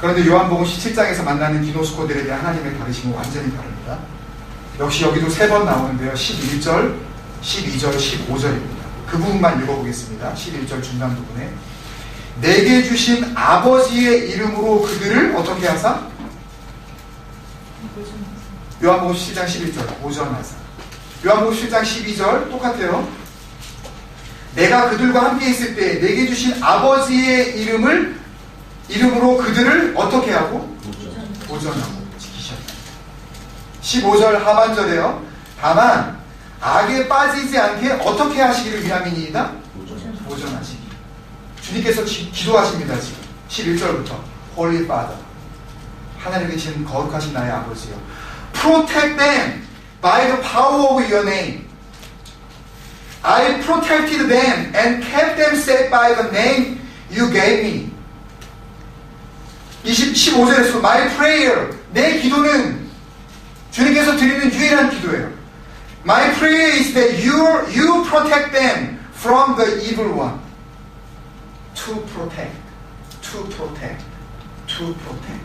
그런데 요한복음 17장에서 만나는 기노스코들에 대한 하나님의 다루심은 완전히 다릅니다. 역시 여기도 3번 나오는데요. 11절, 12절, 15절입니다. 그 부분만 읽어보겠습니다. 11절 중간 부분에 내게 주신 아버지의 이름으로 그들을 어떻게 하사? 요한복음 17장 11절 보전하사. 요한복음 17장 12절 똑같아요. 내가 그들과 함께 있을 때 내게 주신 아버지의 이름으로 그들을 어떻게 하고? 보전하고 지키셨다. 15절 하반절에요. 다만 악에 빠지지 않게 어떻게 하시기를 위함이니이다? 보존하시기. 주님께서 기도하십니다. 지금 11절부터 Holy Father, 하늘에 계신 거룩하신 나의 아버지요, Protect them by the power of your name. I protected them and kept them safe by the name you gave me. 15절에서 My prayer, 내 기도는 주님께서 드리는 유일한 기도예요. My prayer is that you protect them from the evil one. To protect, to protect, to protect.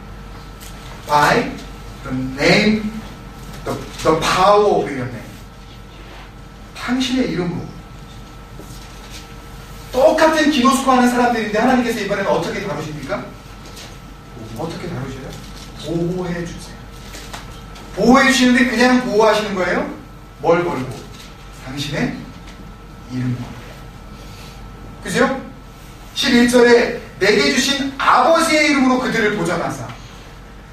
By the name, the power of your name. 당신의 이름으로. 똑같은 기노스코 하는 사람들인데 하나님께서 이번에는 어떻게 다루십니까? 어떻게 다루셔요? 보호해 주세요. 보호해 주시는데 그냥 보호하시는 거예요? 뭘 걸고? 당신의 이름 걸고. 그죠? 11절에 내게 주신 아버지의 이름으로 그들을 보존하사.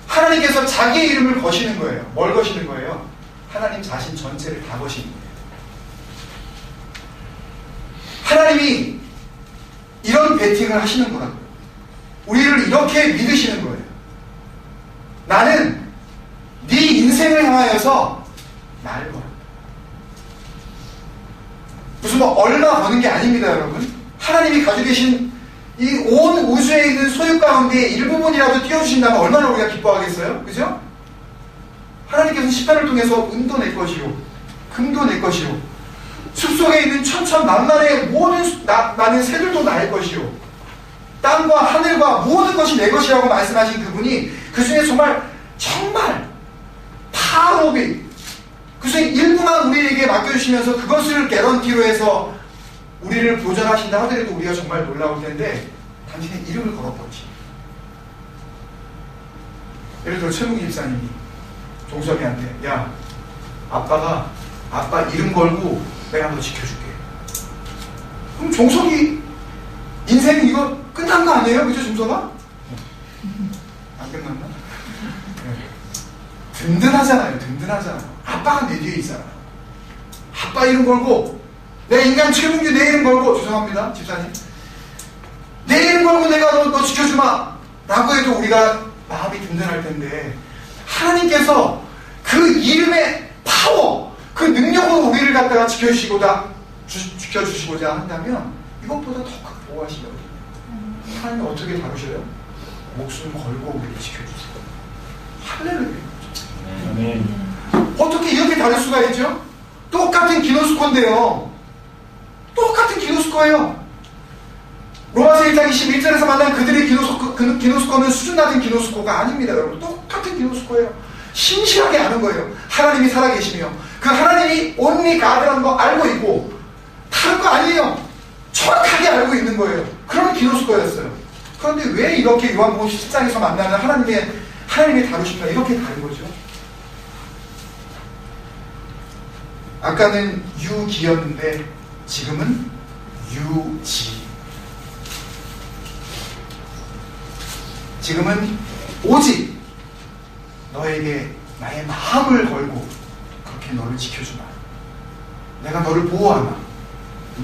하나님께서 자기의 이름을 거시는 거예요. 뭘 거시는 거예요? 하나님 자신 전체를 다 거시는 거예요. 하나님이 이런 배팅을 하시는 거라고요. 우리를 이렇게 믿으시는 거예요. 나는 네 인생을 향하여서 나를 걸어. 무슨 뭐 얼마 버는 게 아닙니다, 여러분. 하나님이 가지고 계신 이 온 우주에 있는 소유 가운데 일부분이라도 띄워주신다면 얼마나 우리가 기뻐하겠어요? 그죠? 하나님께서는 십자를 통해서 은도 내 것이요, 금도 내 것이요, 숲속에 있는 천천만만의 모든 나는 새들도 나의 것이요, 땅과 하늘과 모든 것이 내 것이라고 말씀하신 그분이 그 중에 정말 파로비 그 중에 일부만 우리에게 맡겨주시면서 그것을 개런티로 해서 우리를 보존하신다 하더라도 우리가 정말 놀라울 텐데 당신의 이름을 걸어버리시. 예를 들어 최문기 집사님이 종섭이한테 야, 아빠가 아빠 이름 걸고 내가 너 지켜줄게. 그럼 종석이 인생 이거 끝난 거 아니에요? 그죠, 종석아? 안 끝났나? 네. 든든하잖아요. 든든하잖아요. 아빠가 내 뒤에 있잖아요. 아빠 이름 걸고 내 인간 최문규 내 이름 걸고, 죄송합니다 집사님, 내 이름 걸고 내가 너 지켜주마 라고 해도 우리가 마음이 든든할 텐데, 하나님께서 그 이름의 파워, 그 능력으로 우리를 갖다가 지켜주시고자 한다면 이것보다 더 큰 보호하시려고. 하나님이 어떻게 다루셔요? 목숨 걸고 우리를 지켜주세요. 할렐루야. 어떻게 이렇게 다룰 수가 있죠? 똑같은 기노스코인데요. 똑같은 기노스코예요. 로마서 1장 21절에서 만난 그들의 기노스코는 수준 낮은 기노스코가 아닙니다, 여러분. 똑같은 기노스코예요. 신실하게 아는 거예요. 하나님이 살아계시며 그 하나님이 온리 가드라는 거 알고 있고, 다른 거 아니에요. 정확하게 알고 있는 거예요. 그런 기노스코였어요. 그런데 왜 이렇게 요한복음 17장에서 만나는 하나님의 다루심과 이렇게 다른 거죠? 아까는 유기였는데 지금은 유지. 지금은 오직 너에게 나의 마음을 걸고 그렇게 너를 지켜주마. 내가 너를 보호하마.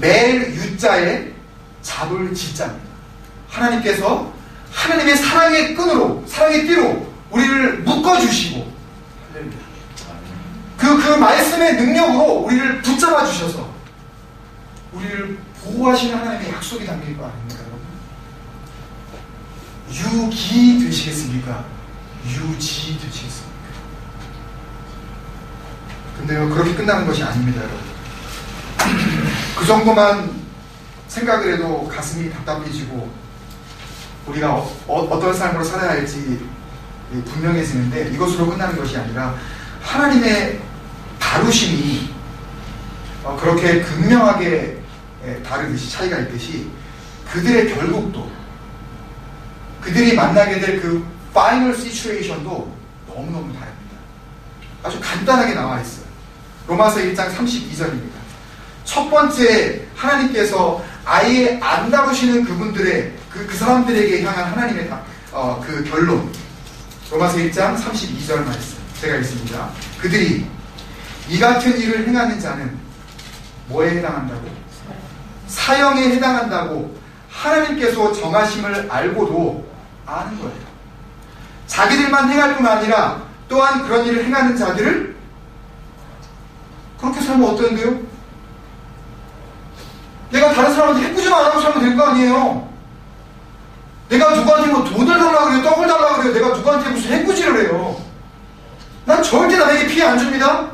매일 유자에 잡을 지자입니다. 하나님께서 하나님의 사랑의 끈으로, 사랑의 띠로 우리를 묶어주시고, 그 말씀의 능력으로 우리를 붙잡아 주셔서 우리를 보호하시는 하나님의 약속이 담긴 거 아닙니까, 여러분? 유기 되시겠습니까? 유지 되시겠습니까? 근데요, 그렇게 끝나는 것이 아닙니다, 여러분. 그 정도만 생각을 해도 가슴이 답답해지고 우리가 어떤 삶으로 살아야 할지 분명해지는데, 이것으로 끝나는 것이 아니라 하나님의 다루심이 그렇게 극명하게 다르듯이, 차이가 있듯이 그들의 결국도, 그들이 만나게 될 그 파이널 시츄에이션도 너무너무 다릅니다. 아주 간단하게 나와 있어요. 로마서 1장 32절입니다. 첫 번째, 하나님께서 아예 안 다루시는 그분들의 그 사람들에게 향한 하나님의 그 결론. 로마서 1장 32절 말씀 제가 읽습니다. 그들이 이 같은 일을 행하는 자는 뭐에 해당한다고? 사형에 해당한다고 하나님께서 정하심을 알고도 아는 거예요. 자기들만 행할 뿐 아니라 또한 그런 일을 행하는 자들을 그렇게 살면 어떠는데요? 내가 다른 사람한테 해꾸지만 안 하고 살면 되는 거 아니에요? 내가 누구한테 뭐 돈을 달라고 그래요? 떡을 달라고 그래요? 내가 누구한테 무슨 해꾸지를 해요? 난 절대 남에게 피해 안 줍니다.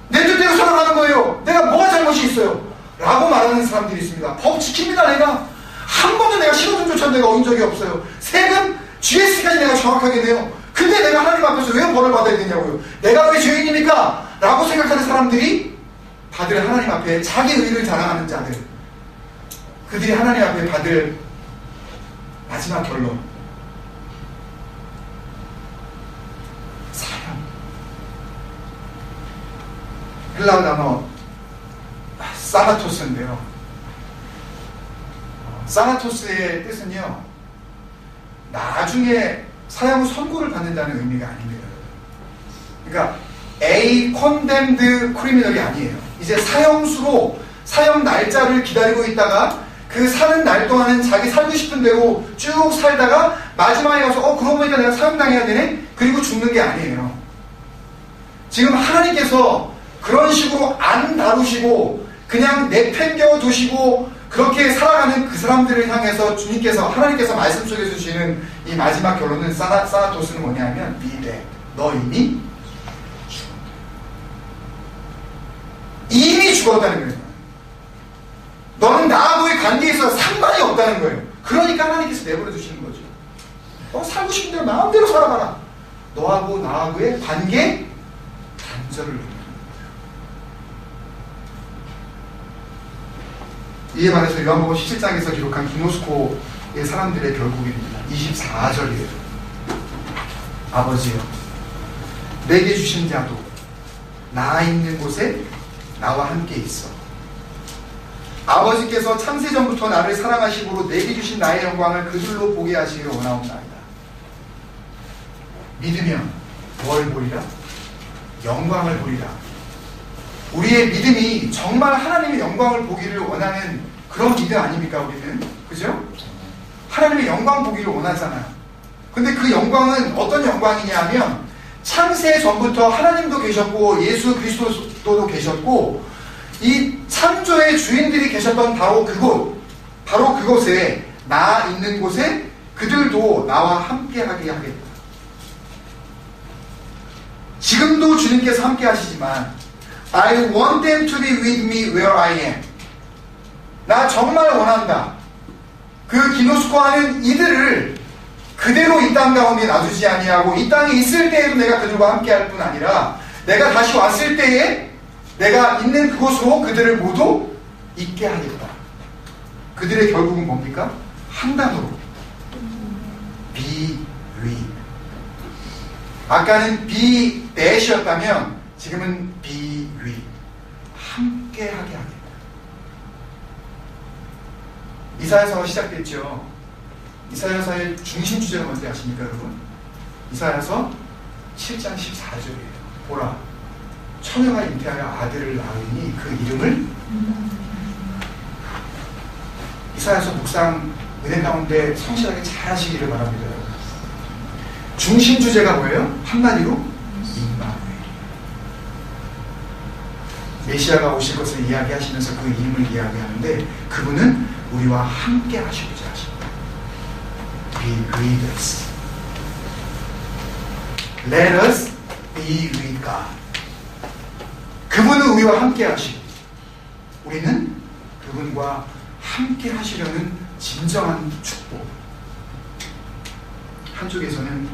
내 뜻대로 살아가는 거예요. 내가 뭐가 잘못이 있어요? 라고 말하는 사람들이 있습니다. 법 지킵니다. 내가 한 번도 내가 신호등조차 내가 어긴 적이 없어요. 세금 GS까지 내가 정확하게 내요. 근데 내가 하나님 앞에서 왜 벌을 받아야 되냐고요? 내가 왜 죄인입니까? 라고 생각하는 사람들이 받을 하나님 앞에 자기 의를 자랑하는 자들, 그들이 하나님 앞에 받을 마지막 결론, 사형. 헬라어 단어 사나토스인데요. 사나토스의 뜻은요, 나중에 사형 선고를 받는다는 의미가 아닙니다. 그러니까 A condemned criminal이 아니에요. 이제 사형수로 사형 날짜를 기다리고 있다가 그 사는 날 동안은 자기 살고 싶은 대로 쭉 살다가 마지막에 가서 그러고 보니까 내가 사형당해야 되네? 그리고 죽는 게 아니에요. 지금 하나님께서 그런 식으로 안 다루시고 그냥 내팽겨 두시고 그렇게 살아가는 그 사람들을 향해서 주님께서, 하나님께서 말씀 속에 주시는 이 마지막 결론은 사나토스는 뭐냐면 be dead. 너 이미 죽었다. 이미 죽었다는 거예요. 너는 나하고의 관계에 있어서 상관이 없다는 거예요. 그러니까 하나님께서 내버려 두시는 거죠. 너 살고 싶은 대로 마음대로 살아가라. 너하고 나하고의 관계 단절을 놓는 거예요. 이에 반해서 요한복음 17장에서 기록한 기노스코의 사람들의 결국입니다. 24절이에요. 아버지여, 내게 주신 자도 나 있는 곳에 나와 함께 있어. 아버지께서 창세전부터 나를 사랑하시므로 내게 주신 나의 영광을 그들로 보게 하시기를 원하옵나이다. 믿으면 뭘 보리라? 영광을 보리라. 우리의 믿음이 정말 하나님의 영광을 보기를 원하는 그런 믿음 아닙니까, 우리는? 그죠? 하나님의 영광 보기를 원하잖아요. 근데 그 영광은 어떤 영광이냐 하면 창세 전부터 하나님도 계셨고 예수 그리스도도 계셨고 이 창조의 주인들이 계셨던 바로 그곳에 나 있는 곳에 그들도 나와 함께하게 하겠다. 지금도 주님께서 함께 하시지만 I want them to be with me where I am. 나 정말 원한다. 그 기노스코하는 이들을 그대로 이 땅 가운데 놔두지 아니하고 이 땅에 있을 때에도 내가 그들과 함께 할 뿐 아니라 내가 다시 왔을 때에 내가 있는 그곳으로 그들을 모두 있게 하겠다. 그들의 결국은 뭡니까? 한 단어로 be with. 아까는 be that이었다면 지금은 be with. 함께 하게 하겠다. 이사야서가 시작됐죠. 이사야서의 중심 주제가 뭔지 아십니까, 여러분? 이사야서 7장 14절이에요. 보라, 처녀가 잉태하여 아들을 낳으니 그 이름을 이사야서 묵상 은혜 가운데 성실하게 잘 하시기를 바랍니다. 중심 주제가 뭐예요? 한마디로 임마누엘. 메시아가 오실 것을 이야기하시면서 그 이름을 이야기하는데 그분은 우리와 함께 하시고자 하십니다. Be with us. Let us be with God. 그분은 우리와 함께 하시고 우리는 그분과 함께 하시려는 진정한 축복. 한쪽에서는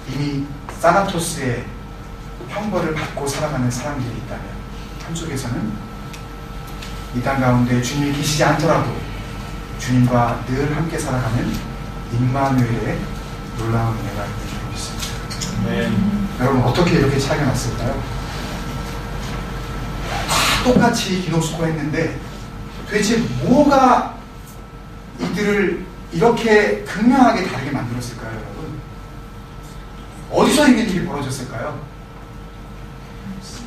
이미 사나토스의 형벌을 받고 살아가는 사람들이 있다면 한쪽에서는 이 땅 가운데 주님이 계시지 않더라도 주님과 늘 함께 살아가는 임마누엘의 놀라운 은혜가 있는 줄 믿습니다. 네. 여러분 어떻게 이렇게 차이가 났을까요? 다 똑같이 기노스코 했는데 도대체 뭐가 이들을 이렇게 극명하게 다르게 만들었을까요, 여러분? 어디서 이런 일이 벌어졌을까요?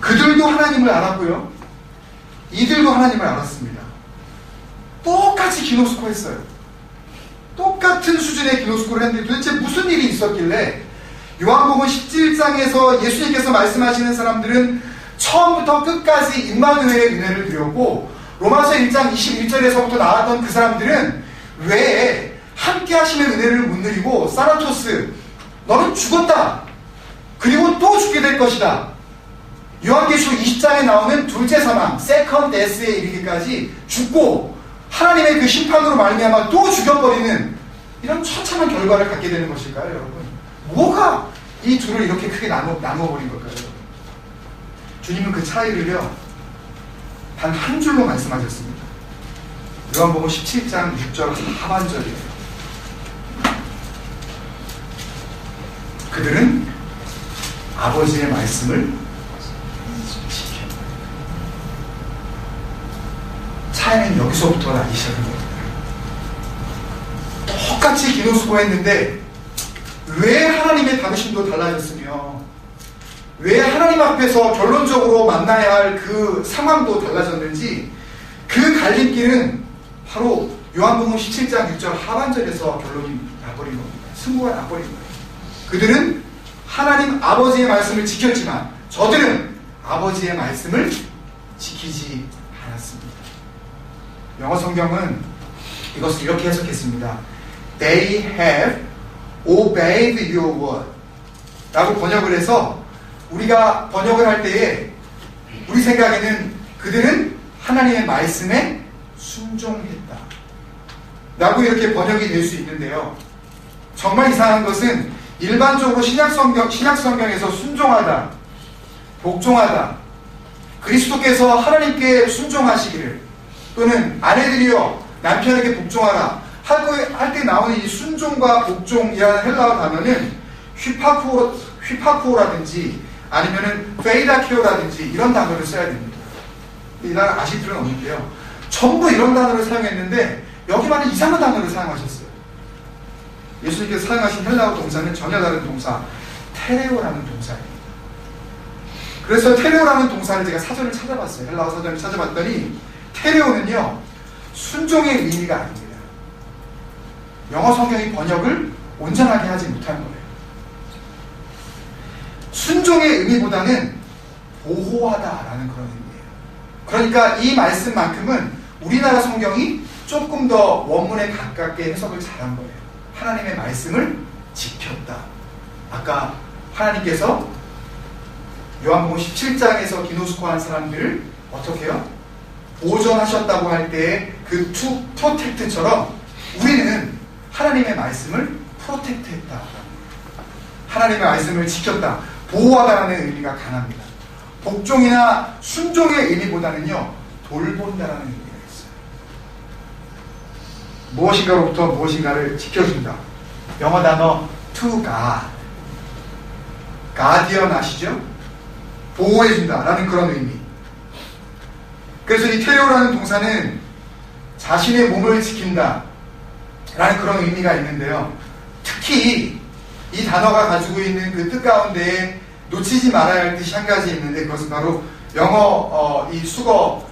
그들도 하나님을 알았고요. 이들도 하나님을 알았습니다. 똑같이 기노스코 했어요. 똑같은 수준의 기노스코를 했는데 도대체 무슨 일이 있었길래 요한복음 17장에서 예수님께서 말씀하시는 사람들은 처음부터 끝까지 임마누엘의 은혜를 누렸고, 로마서 1장 21절에서부터 나왔던 그 사람들은 왜 함께 하시는 은혜를 못 누리고 사라토스 너는 죽었다, 그리고 또 죽게 될 것이다, 요한계시록 20장에 나오는 둘째 사망 세컨 데스에 이르기까지 죽고 하나님의 그 심판으로 말미암아 또 죽여버리는 이런 처참한 결과를 갖게 되는 것일까요, 여러분? 뭐가 이 둘을 이렇게 크게 나눠버린 걸까요, 여러분? 주님은 그 차이를요 단 한 줄로 말씀하셨습니다. 요한복음 17장 6절 하반절이에요. 그들은 아버지의 말씀을 지켜. 차이는 여기서부터 나기 시작한 겁니다. 똑같이 기노스코했는데 왜 하나님의 당신도 달라졌으며 왜 하나님 앞에서 결론적으로 만나야 할 그 상황도 달라졌는지, 그 갈림길은 바로 요한복음 17장 6절 하반절에서 결론이 나버린 겁니다. 승부가 나버린 거예요. 그들은 하나님 아버지의 말씀을 지켰지만 저들은 아버지의 말씀을 지키지 않았습니다. 영어 성경은 이것을 이렇게 해석했습니다. They have obeyed your word 라고 번역을 해서, 우리가 번역을 할 때에 우리 생각에는 그들은 하나님의 말씀에 순종했다 라고 이렇게 번역이 될 수 있는데요, 정말 이상한 것은 일반적으로 신약성경에서 순종하다, 복종하다, 그리스도께서 하나님께 순종하시기를, 또는 아내들이여 남편에게 복종하라 할 때 나오는 이 순종과 복종이라는 헬라어 단어는 휘파쿠오라든지 아니면은 페이다키오라든지 이런 단어를 써야 됩니다. 이 단어 아실 필요는 없는데요, 전부 이런 단어를 사용했는데 여기만은 이상한 단어를 사용하셨어요. 예수님께서 사용하신 헬라어 동사는 전혀 다른 동사, 테레오라는 동사입니다. 그래서 테레오라는 동사를 제가 사전을 찾아봤어요. 헬라어 사전을 찾아봤더니 테레오는요 순종의 의미가 아닙니다. 영어 성경이 번역을 온전하게 하지 못한 거예요. 순종의 의미보다는 보호하다라는 그런 의미예요. 그러니까 이 말씀만큼은 우리나라 성경이 조금 더 원문에 가깝게 해석을 잘한 거예요. 하나님의 말씀을 지켰다. 아까 하나님께서 요한복음 17장에서 기노스코한 사람들을 어떻게 해요? 보존하셨다고 할 때 그 투 프로텍트처럼 우리는 하나님의 말씀을 프로텍트했다. 하나님의 말씀을 지켰다, 보호하다라는 의미가 강합니다. 복종이나 순종의 의미보다는요 돌본다라는 의미가 있어요. 무엇인가로부터 무엇인가를 지켜준다. 영어 단어 to guard, 가디언 아시죠? 보호해준다 라는 그런 의미. 그래서 이 테레오라는 동사는 자신의 몸을 지킨다 라는 그런 의미가 있는데요, 특히 이 단어가 가지고 있는 그 뜻 가운데에 놓치지 말아야 할 뜻이 한 가지 있는데, 그것은 바로 영어 이 수거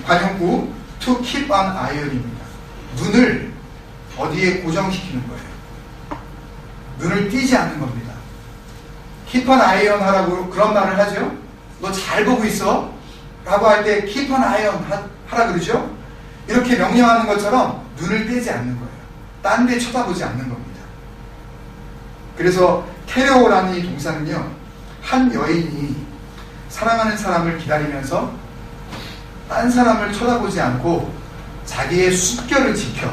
관용구 to keep an eye입니다. 눈을 어디에 고정시키는 거예요. 눈을 띄지 않는 겁니다. keep an eye 하라고 그런 말을 하죠. 너 잘 보고 있어 라고 할 때 keep an eye 하라 그러죠. 이렇게 명령하는 것처럼 눈을 떼지 않는 거예요. 딴 데 쳐다보지 않는 겁니다. 그래서 테레오라는 이 동사는요, 한 여인이 사랑하는 사람을 기다리면서 딴 사람을 쳐다보지 않고 자기의 숨결을 지켜,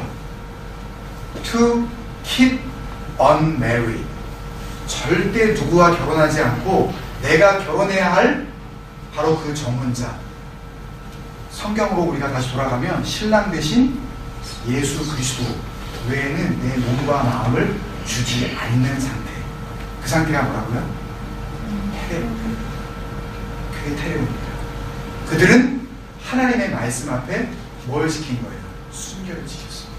to keep unmarried, 절대 누구와 결혼하지 않고 내가 결혼해야 할 바로 그 정혼자, 성경으로 우리가 다시 돌아가면 신랑 대신 예수 그리스도 외에는 내 몸과 마음을 주지 않는 상태, 그 상태가 뭐라고요? 테레오. 그게 테레오입니다. 그들은 하나님의 말씀 앞에 뭘 지킨 거예요? 순결을 지켰습니다.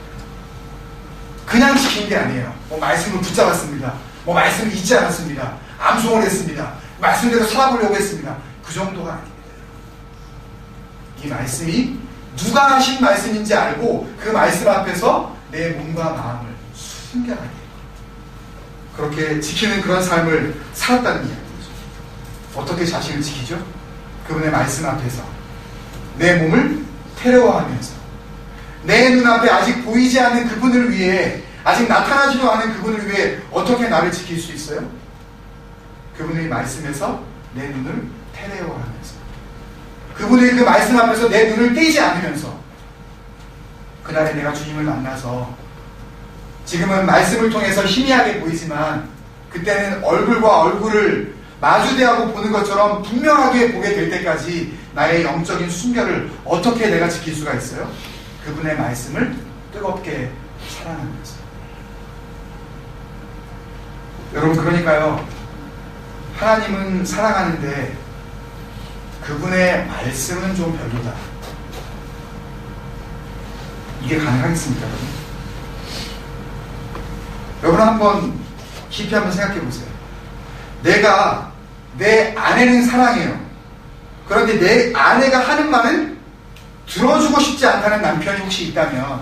그냥 지킨 게 아니에요. 뭐 말씀을 붙잡았습니다, 뭐 말씀을 잊지 않았습니다, 암송을 했습니다, 말씀대로 살아보려고 했습니다. 그 정도가 아닙니다. 이 말씀이 누가 하신 말씀인지 알고 그 말씀 앞에서 내 몸과 마음을 순결하게 그렇게 지키는 그런 삶을 살았다는 이야기죠. 어떻게 자신을 지키죠? 그분의 말씀 앞에서 내 몸을 테러화하면서 내 눈앞에 아직 보이지 않는 그분을 위해, 아직 나타나지도 않은 그분을 위해 어떻게 나를 지킬 수 있어요? 그분의 말씀에서 내 눈을 테러화하면서, 그분의 그 말씀 앞에서 내 눈을 떼지 않으면서, 그날에 내가 주님을 만나서 지금은 말씀을 통해서 희미하게 보이지만 그때는 얼굴과 얼굴을 마주대하고 보는 것처럼 분명하게 보게 될 때까지 나의 영적인 순결을 어떻게 내가 지킬 수가 있어요? 그분의 말씀을 뜨겁게 사랑하면서. 여러분, 그러니까요, 하나님은 사랑하는데 그분의 말씀은 좀 별로다. 이게 가능하겠습니까, 여러분? 여러분, 한번 깊이 한번 생각해 보세요. 내가 내 아내는 사랑해요. 그런데 내 아내가 하는 말은 들어주고 싶지 않다는 남편이 혹시 있다면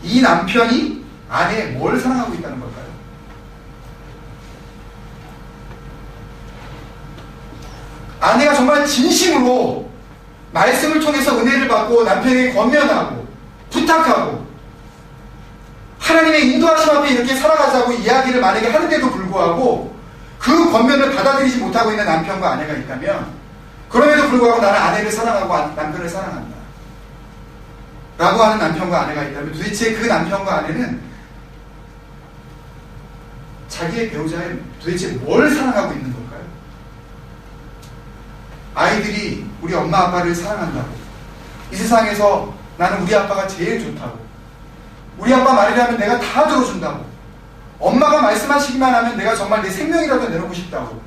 이 남편이 아내의 뭘 사랑하고 있다는 걸까요? 아내가 정말 진심으로 말씀을 통해서 은혜를 받고 남편에게 권면하고 부탁하고 하나님의 인도하심 앞에 이렇게 살아가자고 이야기를 만약에 하는데도 불구하고 그 권면을 받아들이지 못하고 있는 남편과 아내가 있다면, 그럼에도 불구하고 나는 아내를 사랑하고 남편을 사랑한다 라고 하는 남편과 아내가 있다면, 도대체 그 남편과 아내는 자기의 배우자의 도대체 뭘 사랑하고 있는 걸까요? 아이들이 우리 엄마 아빠를 사랑한다고, 이 세상에서 나는 우리 아빠가 제일 좋다고, 우리 아빠 말이라면 내가 다 들어준다고, 엄마가 말씀하시기만 하면 내가 정말 내 생명이라도 내놓고 싶다고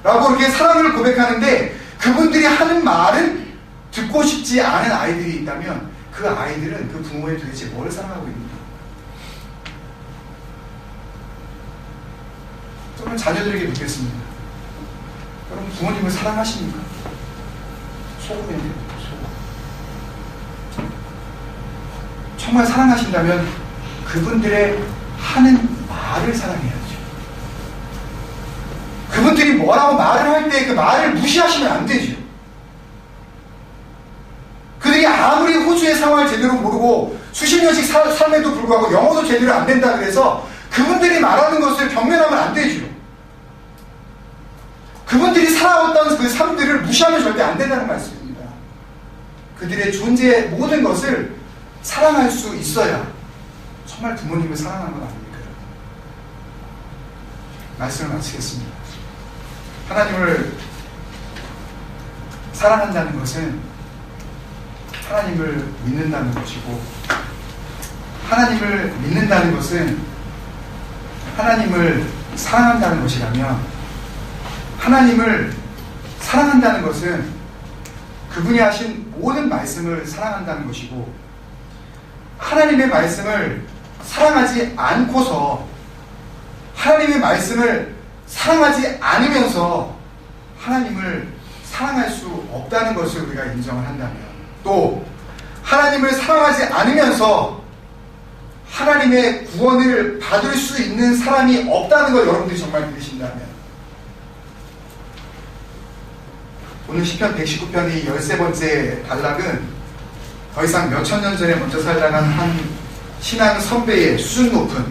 라고 이렇게 사랑을 고백하는데, 그분들이 하는 말은 듣고 싶지 않은 아이들이 있다면 그 아이들은 그 부모의 도대체 뭘 사랑하고 있는가? 저는 자녀들에게 묻겠습니다. 여러분, 부모님을 사랑하십니까? 소금에 소금. 정말 사랑하신다면 그분들의 하는 말을 사랑해야죠. 그분들이 뭐라고 말을 할 때 그 말을 무시하시면 안 되죠. 그들이 아무리 호주의 상황을 제대로 모르고 수십 년씩 삶에도 불구하고 영어도 제대로 안 된다 그래서 그분들이 말하는 것을 경멸하면 안 되죠. 그분들이 살아왔던 그 삶들을 무시하면 절대 안 된다는 말씀입니다. 그들의 존재의 모든 것을 사랑할 수 있어야 정말 부모님을 사랑하는 것 아닙니까? 말씀을 마치겠습니다. 하나님을 사랑한다는 것은 하나님을 믿는다는 것이고, 하나님을 믿는다는 것은 하나님을 사랑한다는 것이라면, 하나님을 사랑한다는 것은 그분이 하신 모든 말씀을 사랑한다는 것이고, 하나님의 말씀을 사랑하지 않고서 하나님의 말씀을 사랑하지 않으면서 하나님을 사랑할 수 없다는 것을 우리가 인정을 한다면, 또 하나님을 사랑하지 않으면서 하나님의 구원을 받을 수 있는 사람이 없다는 걸 여러분들이 정말 믿으신다면, 오늘 시편 119편의 13번째 단락은 더 이상 몇천 년 전에 먼저 살다간 한 신앙 선배의 수준 높은,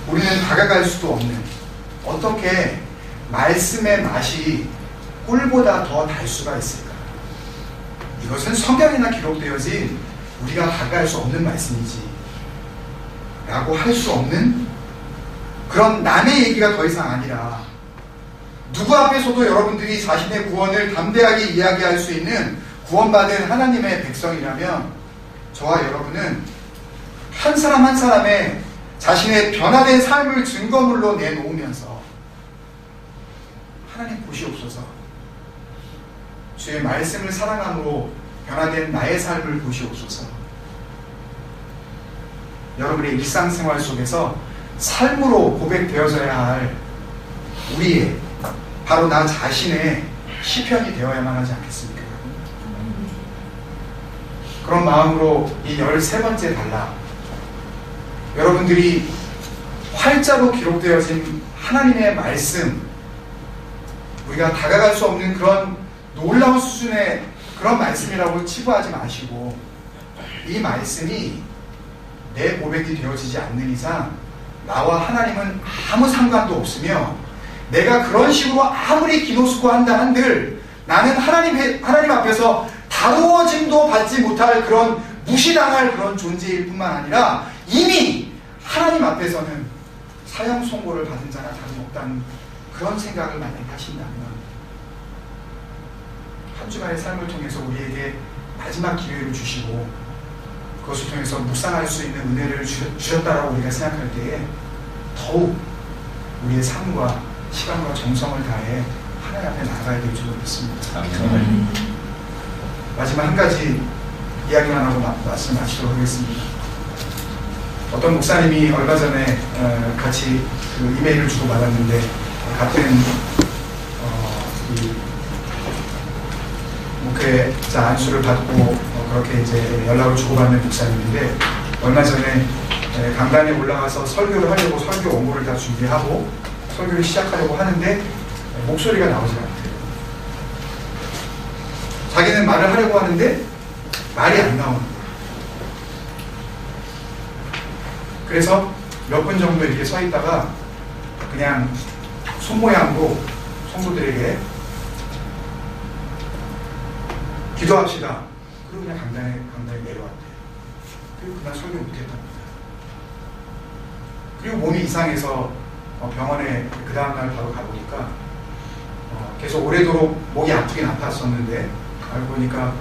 우리는 다가갈 수도 없는, 어떻게 말씀의 맛이 꿀보다 더 달 수가 있을까? 이것은 성경에나 기록되어진 우리가 다가갈 수 없는 말씀이지 라고 할 수 없는 그런 남의 얘기가 더 이상 아니라, 누구 앞에서도 여러분들이 자신의 구원을 담대하게 이야기할 수 있는 구원받은 하나님의 백성이라면, 저와 여러분은 한 사람 한 사람의 자신의 변화된 삶을 증거물로 내놓으면서, 하나님 보시옵소서, 주의 말씀을 사랑함으로 변화된 나의 삶을 보시옵소서, 여러분의 일상생활 속에서 삶으로 고백되어져야 할 우리의 바로 나 자신의 시편이 되어야만 하지 않겠습니까? 그런 마음으로 이 13번째 단락, 여러분들이 활자로 기록되어진 하나님의 말씀, 우리가 다가갈 수 없는 그런 놀라운 수준의 그런 말씀이라고 치부하지 마시고, 이 말씀이 내 고백이 되어지지 않는 이상 나와 하나님은 아무 상관도 없으며, 내가 그런 식으로 아무리 기노수고한다 한들 나는 하나님 앞에서 다루어짐도 받지 못할 그런 무시당할 그런 존재일 뿐만 아니라 이미 하나님 앞에서는 사형 선고를 받은 자나 다름없다는 그런 생각을 만약에 하신다면, 한 주간의 삶을 통해서 우리에게 마지막 기회를 주시고 그것을 통해서 묵상할 수 있는 은혜를 주셨다라고 우리가 생각할 때에 더욱 우리의 삶과 시간과 정성을 다해 하나님 앞에 나아가야 될 줄 믿습니다. 마지막 한 가지 이야기만 하고 말씀 마치도록 하겠습니다. 어떤 목사님이 얼마 전에 같이 그 이메일을 주고받았는데, 같은 이 목회자 안수를 받고 그렇게 이제 연락을 주고받는 목사님인데, 얼마 전에 강단에 올라가서 설교를 하려고 설교 원고를 다 준비하고 설교를 시작하려고 하는데 목소리가 나오지 않대요. 자기는 말을 하려고 하는데 말이 안 나오는 거예요. 그래서 몇 분 정도 이렇게 서 있다가 그냥 손모양으로 성도들에게 기도합시다. 그리고 그냥 강단에 내려왔대요. 그리고 그날 설교 못했답니다. 그리고 몸이 이상해서 병원에 그 다음날 바로 가보니까 계속 오래도록 목이 아프긴 아팠었는데, 알고 보니까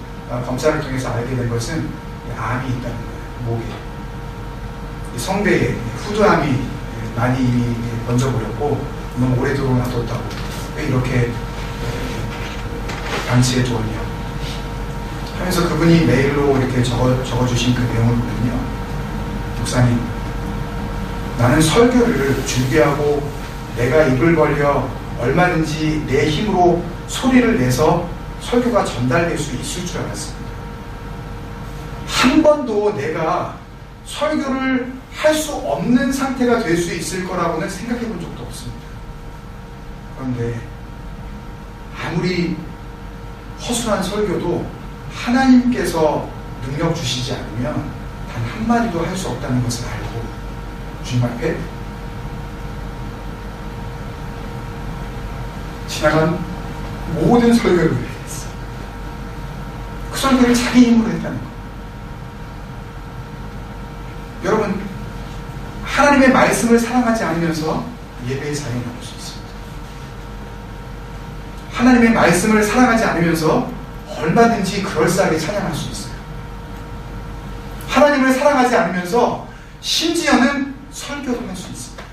검사를 통해서 알게 된 것은 암이 있다는 거예요. 목에 성대에 후두암이 많이 이미 번져버렸고 너무 오래도록 놔뒀다고, 왜 이렇게 방치해 두었냐 하면서 그분이 메일로 이렇게 적어주신 그 내용을 보면요, 목사님, 나는 설교를 준비하고 내가 입을 벌려 얼마든지 내 힘으로 소리를 내서 설교가 전달될 수 있을 줄 알았습니다. 한 번도 내가 설교를 할 수 없는 상태가 될 수 있을 거라고는 생각해 본 적도 없습니다. 그런데 아무리 허술한 설교도 하나님께서 능력 주시지 않으면 단 한마디도 할 수 없다는 것을 알고 주님 앞에 지나간 모든 설교를 했어요. 그 설교를 자기 힘으로 했다는 거. 여러분, 하나님의 말씀을 사랑하지 않으면서 예배의 자리에 나올 수 있습니다. 하나님의 말씀을 사랑하지 않으면서 얼마든지 그럴싸하게 찬양할 수 있어요. 하나님을 사랑하지 않으면서 심지어는 설교도 할 수 있습니다.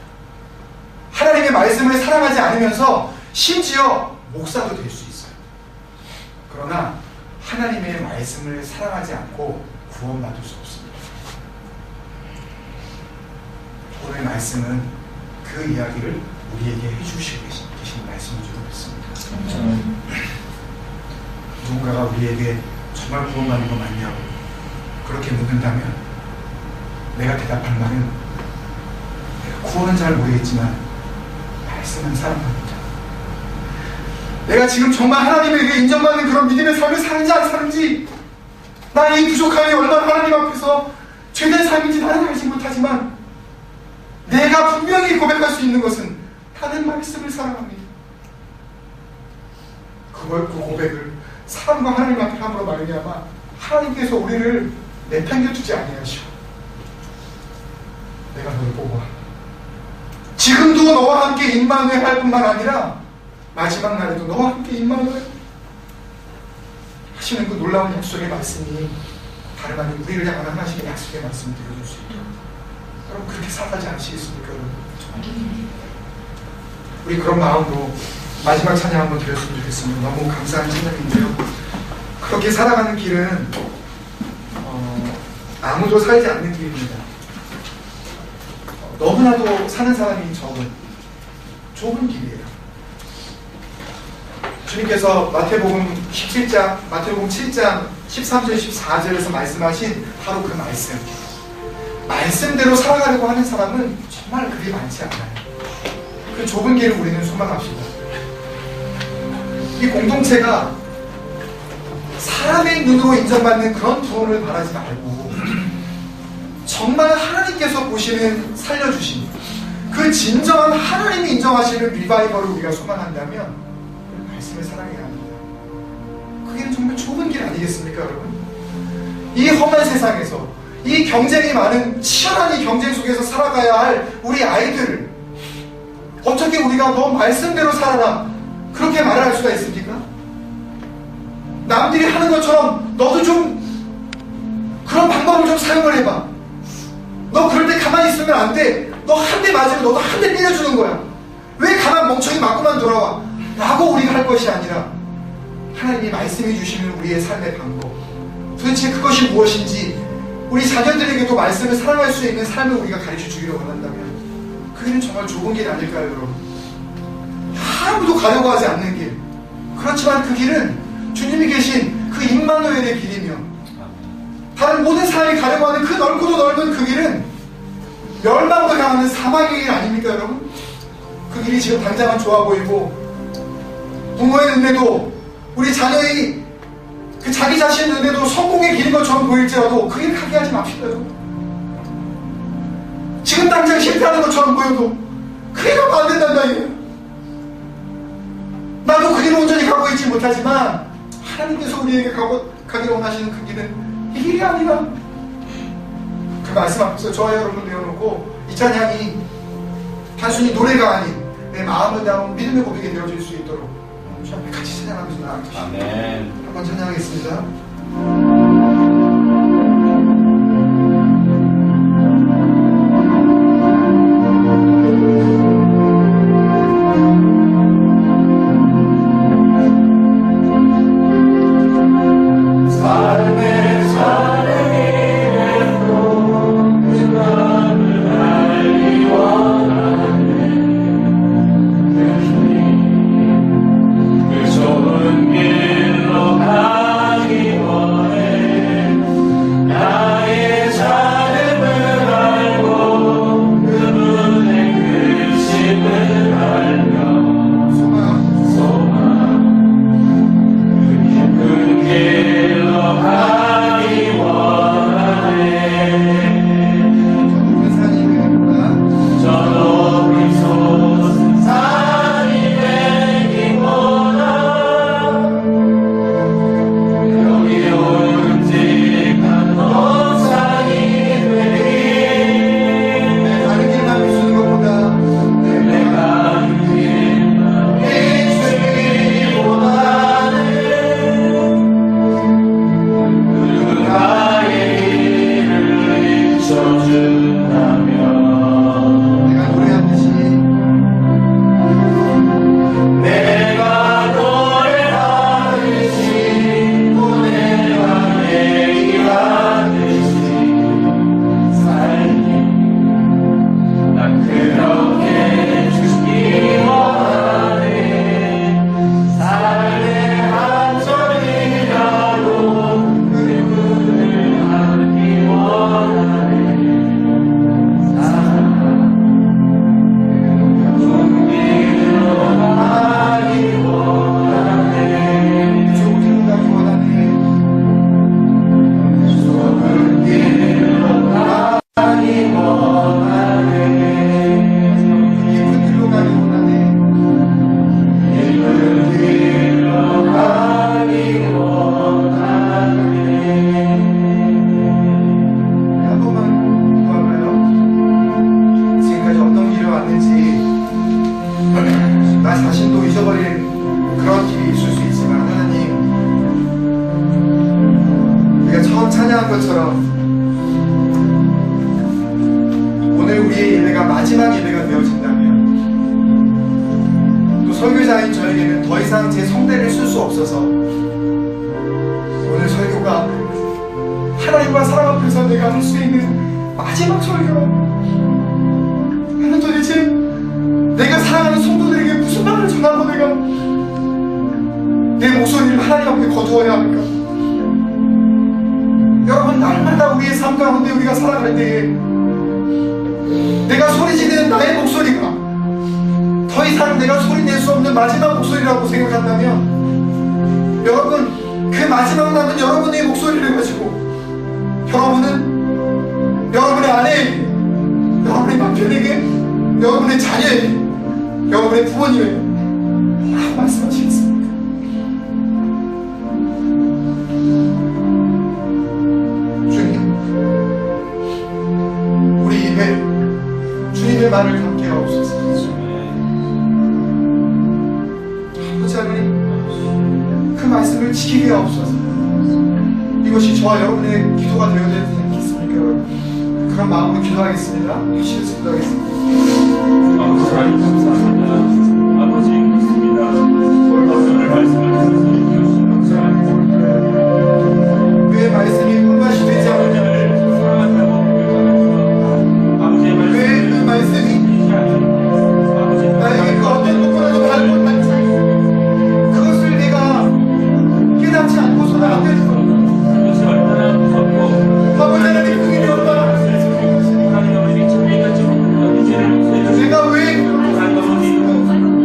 하나님의 말씀을 사랑하지 않으면서 심지어 목사도 될 수 있어요. 그러나 하나님의 말씀을 사랑하지 않고 구원받을 수 없습니다. 오늘 말씀은 그 이야기를 우리에게 해주시고 계신 말씀인 줄 믿습니다. 누군가가 우리에게 정말 구원받는 거 맞냐고 그렇게 묻는다면 내가 대답할 말은, 내가 구원은 잘 모르겠지만 말씀은 사랑합니다. 내가 지금 정말 하나님에 의해 인정받는 그런 믿음의 삶을 사는지 안 사는지, 나의 이 부족함이 얼마나 하나님 앞에서 죄된 삶인지 나는 알지 못하지만 내가 분명히 고백할 수 있는 것은 나는 말씀을 사랑합니다. 그 고백을 사랑과 하나님 앞에 함으로 말미암아 하나님께서 우리를 내팽겨두지 아니하시고 내가 너를 보고 지금도 너와 함께 임마누엘 할 뿐만 아니라 마지막 날에도 너와 함께 임마누엘 하시는 그 놀라운 약속의 말씀이 다름 아닌 우리를 향한 하나님의 약속의 말씀을 들려줄 수 있도록 여러분 그렇게 살아가지 않으시겠습니까? 여러분? 우리 그런 마음으로 마지막 찬양 한번 드렸으면 좋겠습니다. 너무 감사한 찬양인데요, 그렇게 살아가는 길은 아무도 살지 않는 길입니다. 너무나도 사는 사람이 좁은 길이에요. 주님께서 마태복음 17장, 마태복음 7장 13절, 14절에서 말씀하신 바로 그 말씀대로 살아가려고 하는 사람은 정말 그리 많지 않아요. 그 좁은 길을 우리는 소망합시다. 이 공동체가 사람의 눈으로 인정받는 그런 부흥을 바라지 말고 정말 하나님께서 보시는 살려주신 그 진정한 하나님이 인정하시는 리바이벌을 우리가 소망한다면 말씀을 사랑해야 합니다. 그게 정말 좁은 길 아니겠습니까, 여러분? 이 험한 세상에서 이 경쟁이 많은 치열한 이 경쟁 속에서 살아가야 할 우리 아이들을 어떻게 우리가 너 말씀대로 살아라 그렇게 말을 할 수가 있습니까? 남들이 하는 것처럼 너도 좀 그런 방법을 좀 사용을 해봐. 너 그럴 때 가만히 있으면 안 돼. 너 한 대 맞으면 너도 한 대 때려주는 거야. 왜 가만 멍청이 맞고만 돌아와? 라고 우리가 할 것이 아니라 하나님이 말씀해 주시는 우리의 삶의 방법, 도대체 그것이 무엇인지 우리 자녀들에게도 말씀을 사랑할 수 있는 삶을 우리가 가르쳐 주기를 원한다면 그 길은 정말 좁은 길 아닐까요, 여러분? 아무도 가려고 하지 않는 길. 그렇지만 그 길은 주님이 계신 그 임마누엘의 길이며 다른 모든 사람이 가려고 하는 그 넓고도 넓은 그 길은 멸망으로 향하는 사망의 길 아닙니까, 여러분? 그 길이 지금 당장은 좋아 보이고 부모의 은혜도 우리 자녀의 그 자기 자신의 은혜도 성공의 길인 것처럼 보일지라도 그 길 가게 하지 맙시다, 여러분. 지금 당장 실패하는 것처럼 보여도 그 길을 가면 안 된단다, 이거예요. 나도 그 길을 온전히 가고 있지 못하지만 하나님께서 우리에게 가기를 원하시는 그 길은 이 길이 아니라 그 말씀 앞에서 저와 여러분 내어놓고 이 찬양이 단순히 노래가 아닌 내 마음을 담은 믿음의 고백이 되어질 수 있도록 주 앞에 같이 찬양하면서 나아가십시오. 아멘. 한번 찬양하겠습니다. 찬양한 것처럼 오늘 우리의 예배가 마지막 예배가 되어진다면 또 설교자인 저에게는 더 이상 제 성대를 쓸 수 없어서 오늘 설교가 하나님과 사람 앞에서 내가 할 수 있는 마지막 설교라. 나는 도대체 내가 사랑하는 성도들에게 무슨 말을 전하고 내가 내 목소리를 하나님 앞에 거두어야 합니까? 여러분, 날마다 우리의 삶 가운데 우리가 살아갈 때에 내가 소리 지르는 나의 목소리가 더 이상 내가 소리 낼 수 없는 마지막 목소리라고 생각한다면, 여러분, 그 마지막 남은 여러분의 목소리를 가지고 여러분은 여러분의 아내에게, 여러분의 남편에게, 여러분의 자녀에게, 여러분의 부모님에게 뭐라고 말씀하시겠습니까? 주님, 우리 입에 주님의 말을 담게 하옵소서. 아버지 하나님, 그 말씀을 지키게 하옵소서. 이것이 저와 여러분의 기도가 되어야 되지 않겠습니까? 여러분, 그런 마음으로 기도하겠습니다. 다시 기도하겠습니다. 아버지 하나님 감사합니다. 아버지 믿습니다. 오늘 말씀을 주셔서 감사합니다. 왜 말씀이 물맛이 되지 않느냐? 왜 그 말씀이 나에게 그 어떤 것보다도 다른 것 같지? 그것을 내가 깨닫지 않고서는 안 되는 것. 아버지 하나님, 그게 얼마나 내가 왜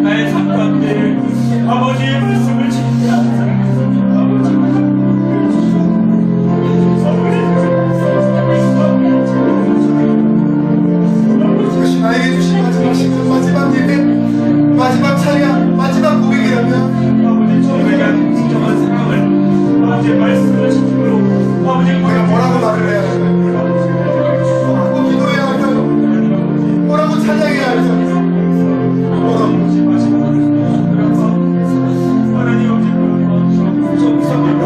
나의 삶 가운데 아버지의 말씀을 지키자. 그것이 나에게 주신 마지막 시간, 마지막 예배, 마지막 찬양, 마지막 고백이라면 아버지 저희가 진정한 생각을 아버지의 말씀을 지키므로 아버지의 내가 뭐라고 말을 해야 할까요? 뭐라고 기도해야 할까요? 뭐라고 찬양해야 할까요? 뭐라고? 하나님 아버지 감사합니다.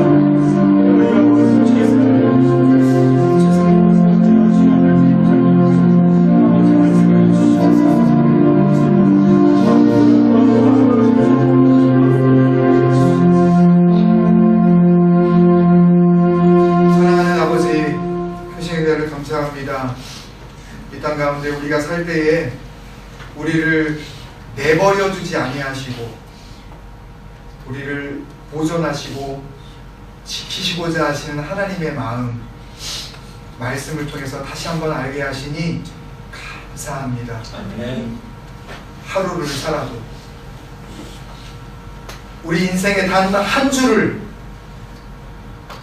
사랑하는 아버지, 크신 은혜를 감사합니다. 이 땅 가운데 우리가 살 때에 우리를 내버려 두지 아니하시고 우리를 보존하시고 지키시고자 하시는 하나님의 마음, 말씀을 통해서 다시 한번 알게 하시니 감사합니다. 아멘. 하루를 살아도 우리 인생의 단 한 줄을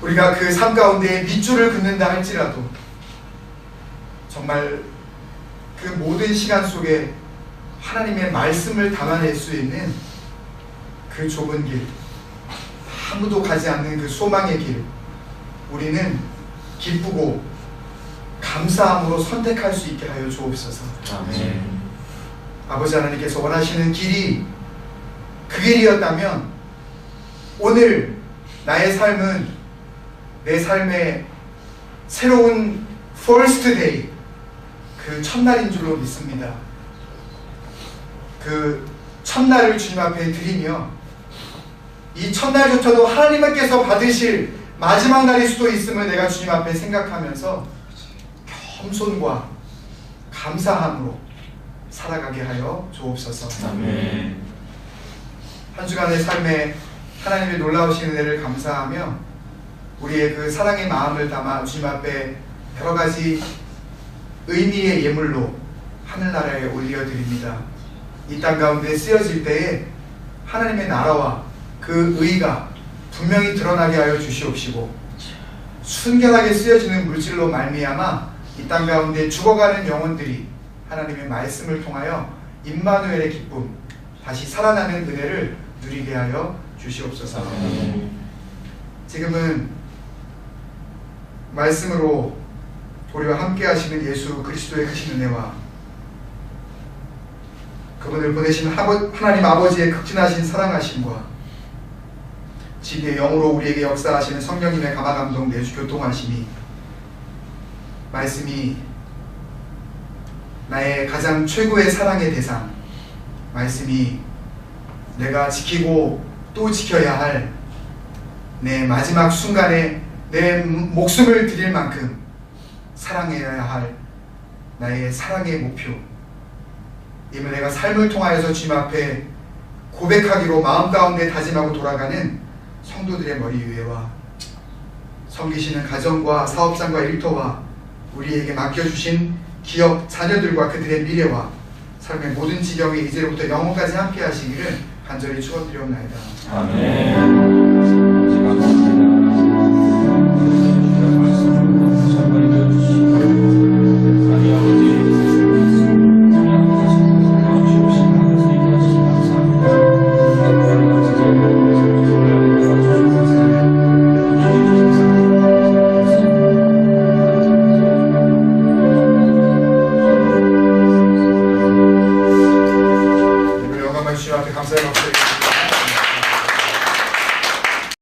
우리가 그 삶 가운데 밑줄을 긋는다 할지라도 정말 그 모든 시간 속에 하나님의 말씀을 담아낼 수 있는 그 좁은 길, 아무도 가지 않는 그 소망의 길, 우리는 기쁘고 감사함으로 선택할 수 있게 하여 주옵소서. 아멘. 아버지 하나님께서 원하시는 길이 그 길이었다면 오늘 나의 삶은 내 삶의 새로운 first day, 그 첫날인 줄로 믿습니다. 그 첫날을 주님 앞에 드리며 이 첫날조차도 하나님께서 받으실 마지막 날일 수도 있음을 내가 주님 앞에 생각하면서 겸손과 감사함으로 살아가게 하여 주옵소서. 아멘. 한 주간의 삶에 하나님의 놀라우신 은혜를 감사하며 우리의 그 사랑의 마음을 담아 주님 앞에 여러 가지 의미의 예물로 하늘나라에 올려드립니다. 이 땅 가운데 쓰여질 때에 하나님의 나라와 그 의가 분명히 드러나게 하여 주시옵시고 순결하게 쓰여지는 물질로 말미암아 이 땅 가운데 죽어가는 영혼들이 하나님의 말씀을 통하여 임마누엘의 기쁨, 다시 살아나는 은혜를 누리게 하여 주시옵소서. 지금은 말씀으로 우리와 함께 하시는 예수 그리스도의 크신 은혜와 그분을 보내신 하나님 아버지의 극진하신 사랑하심과 지혜의 영으로 우리에게 역사하시는 성령님의 감화감동 내주 교통하심이, 말씀이 나의 가장 최고의 사랑의 대상, 말씀이 내가 지키고 또 지켜야 할 내 마지막 순간에 내 목숨을 드릴 만큼 사랑해야 할 나의 사랑의 목표, 이미 내가 삶을 통하여서 주님 앞에 고백하기로 마음 가운데 다짐하고 돌아가는 성도들의 머리 위에와 섬기시는 가정과 사업장과 일터와 우리에게 맡겨주신 기업 자녀들과 그들의 미래와 삶의 모든 지경에 이제로부터 영원까지 함께 하시기를 간절히 축원드리옵나이다. 아멘.